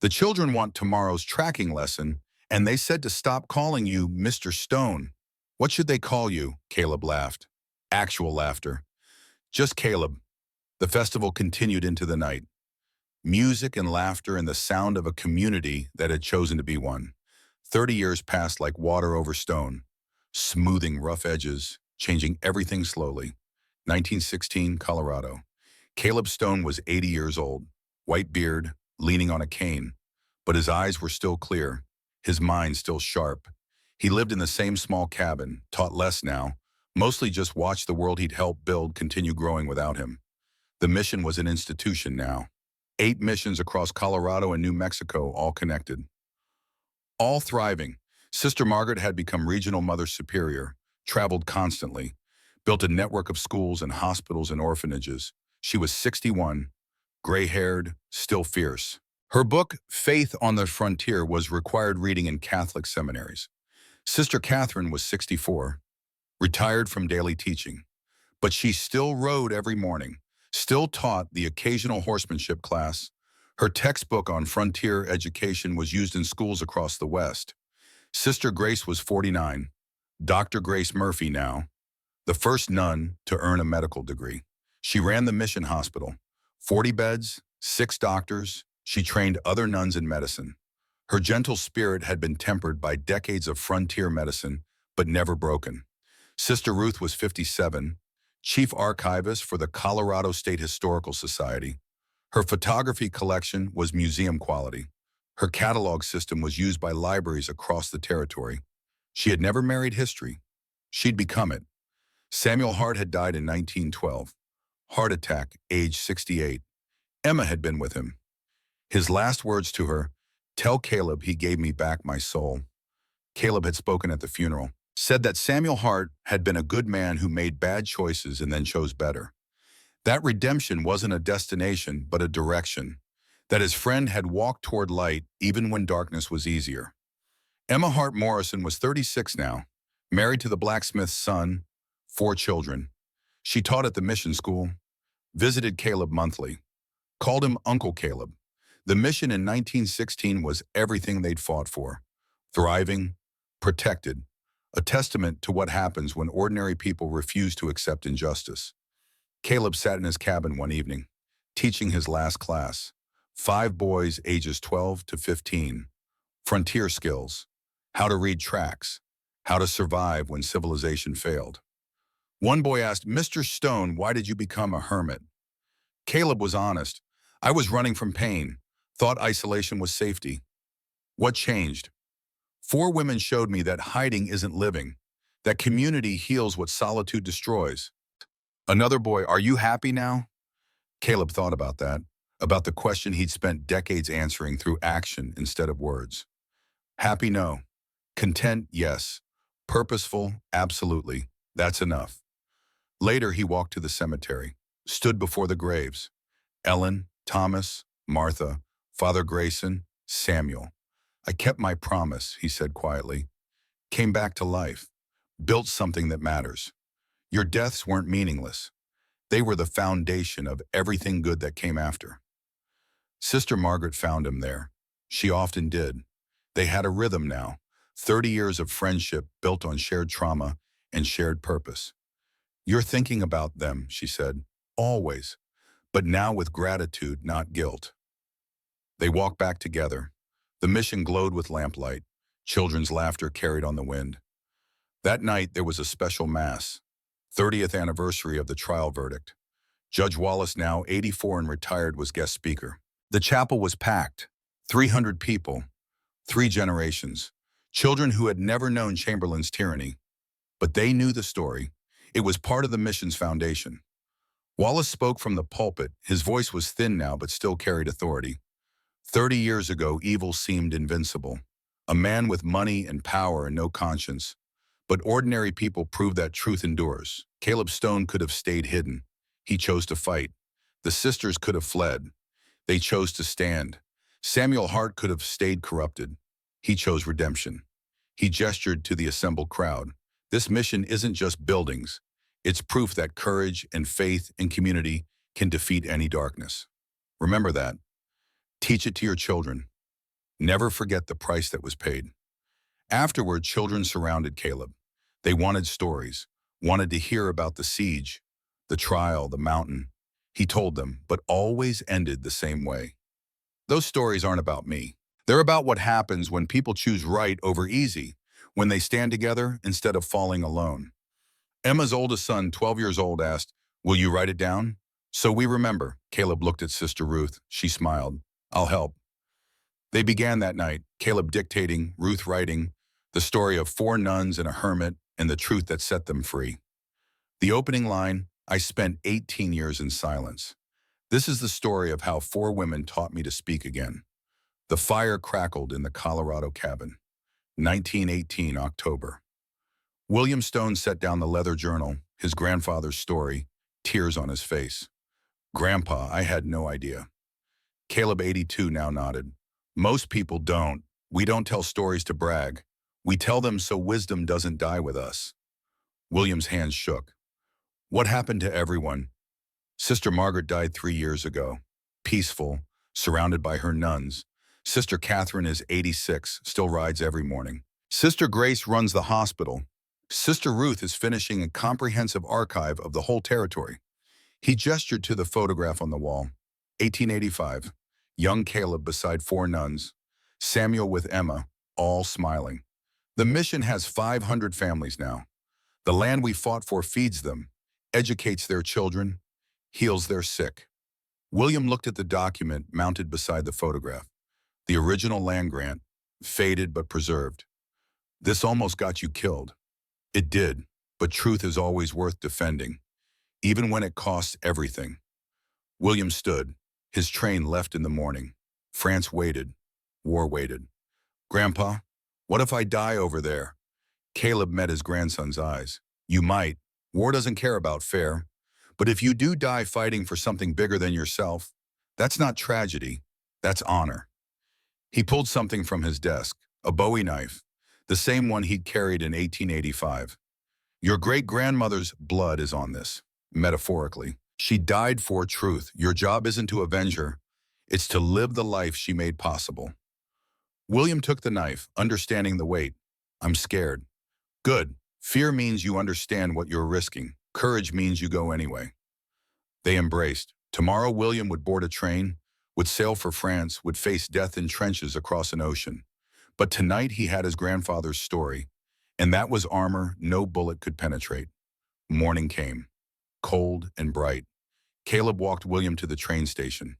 S1: The children want tomorrow's tracking lesson, and they said to stop calling you Mr. Stone. What should they call you? Caleb laughed. Actual laughter. Just Caleb. The festival continued into the night. Music and laughter and the sound of a community that had chosen to be one. 30 years passed like water over stone, smoothing rough edges, changing everything slowly. 1916, Colorado. Caleb Stone was 80 years old, white beard, leaning on a cane, but his eyes were still clear, his mind still sharp. He lived in the same small cabin, taught less now, mostly just watched the world he'd helped build continue growing without him. The mission was an institution now. 8 missions across Colorado and New Mexico, all connected. All thriving. Sister Margaret had become regional mother superior, traveled constantly, built a network of schools and hospitals and orphanages. She was 61, gray-haired, still fierce. Her book, Faith on the Frontier, was required reading in Catholic seminaries. Sister Catherine was 64, retired from daily teaching, but she still rode every morning, still taught the occasional horsemanship class. Her textbook on frontier education was used in schools across the West. Sister Grace was 49, Dr. Grace Murphy now, the first nun to earn a medical degree. She ran the mission hospital. 40 beds, 6 doctors. She trained other nuns in medicine. Her gentle spirit had been tempered by decades of frontier medicine, but never broken. Sister Ruth was 57, chief archivist for the Colorado State Historical Society. Her photography collection was museum quality. Her catalog system was used by libraries across the territory. She had never married history. She'd become it. Samuel Hart had died in 1912. Heart attack, age 68. Emma had been with him. His last words to her, "Tell Caleb he gave me back my soul." Caleb had spoken at the funeral, said that Samuel Hart had been a good man who made bad choices and then chose better. That redemption wasn't a destination, but a direction. That his friend had walked toward light even when darkness was easier. Emma Hart Morrison was 36 now, married to the blacksmith's son, 4 children. She taught at the mission school, visited Caleb monthly, called him Uncle Caleb. The mission in 1916 was everything they'd fought for. Thriving, protected, a testament to what happens when ordinary people refuse to accept injustice. Caleb sat in his cabin one evening, teaching his last class. 5 boys ages 12 to 15. Frontier skills, how to read tracks, how to survive when civilization failed. One boy asked, "Mr. Stone, why did you become a hermit?" Caleb was honest. "I was running from pain, thought isolation was safety." What changed? 4 women showed me that hiding isn't living, that community heals what solitude destroys. Another boy, "Are you happy now?" Caleb thought about that, about the question he'd spent decades answering through action instead of words. Happy, no. Content, yes. Purposeful, absolutely. That's enough. Later, he walked to the cemetery, stood before the graves. Ellen, Thomas, Martha, Father Grayson, Samuel. "I kept my promise," he said quietly. "Came back to life. Built something that matters. Your deaths weren't meaningless. They were the foundation of everything good that came after." Sister Margaret found him there. She often did. They had a rhythm now, 30 years of friendship built on shared trauma and shared purpose. "You're thinking about them," she said, "always, but now with gratitude, not guilt." They walked back together. The mission glowed with lamplight. Children's laughter carried on the wind. That night, there was a special mass, 30th anniversary of the trial verdict. Judge Wallace, now 84 and retired, was guest speaker. The chapel was packed, 300 people, 3 generations, children who had never known Chamberlain's tyranny. But they knew the story. It was part of the mission's foundation. Wallace spoke from the pulpit. His voice was thin now, but still carried authority. 30 years ago, evil seemed invincible. A man with money and power and no conscience. But ordinary people proved that truth endures. Caleb Stone could have stayed hidden. He chose to fight. The sisters could have fled. They chose to stand. Samuel Hart could have stayed corrupted. He chose redemption. He gestured to the assembled crowd. This mission isn't just buildings. It's proof that courage and faith and community can defeat any darkness. Remember that. Teach it to your children. Never forget the price that was paid. Afterward, children surrounded Caleb. They wanted stories, wanted to hear about the siege, the trial, the mountain. He told them, but always ended the same way. "Those stories aren't about me. They're about what happens when people choose right over easy, when they stand together instead of falling alone." Emma's oldest son, 12 years old, asked, "Will you write it down?" "So we remember." Caleb looked at Sister Ruth. She smiled. "I'll help." They began that night, Caleb dictating, Ruth writing, the story of 4 nuns and a hermit and the truth that set them free. The opening line, "I spent 18 years in silence." This is the story of how 4 women taught me to speak again. The fire crackled in the Colorado cabin. 1918, October. William Stone set down the leather journal, his grandfather's story, tears on his face. "Grandpa, I had no idea." Caleb, 82, now nodded. "Most people don't. We don't tell stories to brag. We tell them so wisdom doesn't die with us." William's hands shook. "What happened to everyone?" "Sister Margaret died 3 years ago. Peaceful, surrounded by her nuns. Sister Catherine is 86, still rides every morning. Sister Grace runs the hospital. Sister Ruth is finishing a comprehensive archive of the whole territory." He gestured to the photograph on the wall. 1885. Young Caleb beside four nuns. Samuel with Emma, all smiling. The mission has 500 families now. The land we fought for feeds them, educates their children, heals their sick. William looked at the document mounted beside the photograph. The original land grant, faded but preserved. This almost got you killed. It did, but truth is always worth defending, even when it costs everything. William stood. His train left in the morning. France waited. War waited. Grandpa, what if I die over there? Caleb met his grandson's eyes. You might. War doesn't care about fair. But if you do die fighting for something bigger than yourself, that's not tragedy. That's honor. He pulled something from his desk, a Bowie knife, the same one he'd carried in 1885. Your great-grandmother's blood is on this, metaphorically. She died for truth. Your job isn't to avenge her. It's to live the life she made possible. William took the knife, understanding the weight. I'm scared. Good. Fear means you understand what you're risking. Courage means you go anyway. They embraced. Tomorrow William would board a train, would sail for France, would face death in trenches across an ocean. But tonight he had his grandfather's story, and that was armor no bullet could penetrate. Morning came, cold and bright. Caleb walked William to the train station.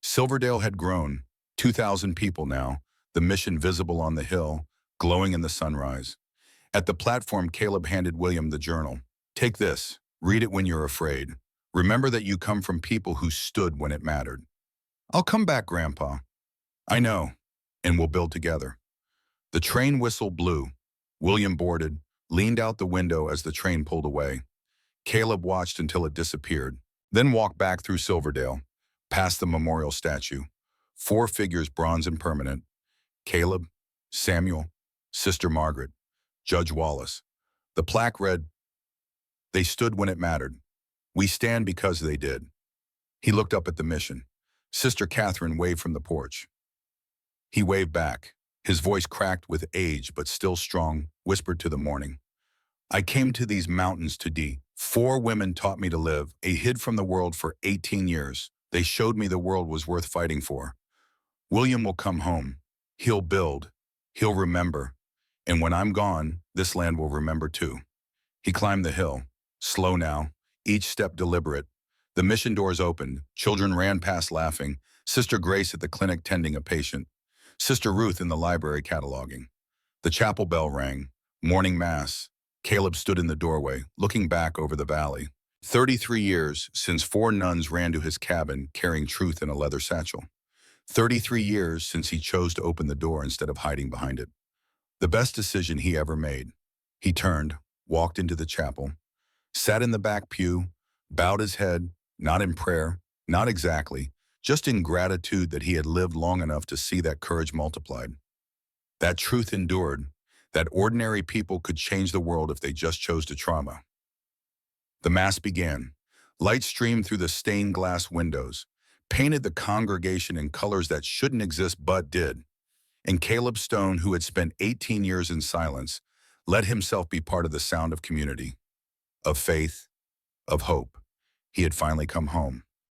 S1: Silverdale had grown, 2,000 people now, the mission visible on the hill, glowing in the sunrise. At the platform, Caleb handed William the journal. Take this, read it when you're afraid. Remember that you come from people who stood when it mattered. I'll come back, Grandpa. I know, and we'll build together. The train whistle blew. William boarded, leaned out the window as the train pulled away. Caleb watched until it disappeared, then walked back through Silverdale, past the memorial statue. 4 figures, bronze and permanent. Caleb, Samuel, Sister Margaret, Judge Wallace. The plaque read, "They stood when it mattered. We stand because they did." He looked up at the mission. Sister Catherine waved from the porch. He waved back. His voice cracked with age but still strong, whispered to the morning. I came to these mountains to die. 4 women taught me to live. I hid from the world for 18 years. They showed me the world was worth fighting for. William will come home. He'll build. He'll remember. And when I'm gone, this land will remember too. He climbed the hill, slow now, each step deliberate. The mission doors opened. Children ran past laughing. Sister Grace at the clinic tending a patient. Sister Ruth in the library cataloging. The chapel bell rang. Morning mass. Caleb stood in the doorway, looking back over the valley. 33 years since 4 nuns ran to his cabin carrying truth in a leather satchel. 33 years since he chose to open the door instead of hiding behind it. The best decision he ever made. He turned, walked into the chapel, sat in the back pew, bowed his head, not in prayer, not exactly, just in gratitude that he had lived long enough to see that courage multiplied. That truth endured, that ordinary people could change the world if they just chose to trauma. The mass began. Light streamed through the stained glass windows, painted the congregation in colors that shouldn't exist but did. And Caleb Stone, who had spent 18 years in silence, let himself be part of the sound of community, of faith, of hope. He had finally come home.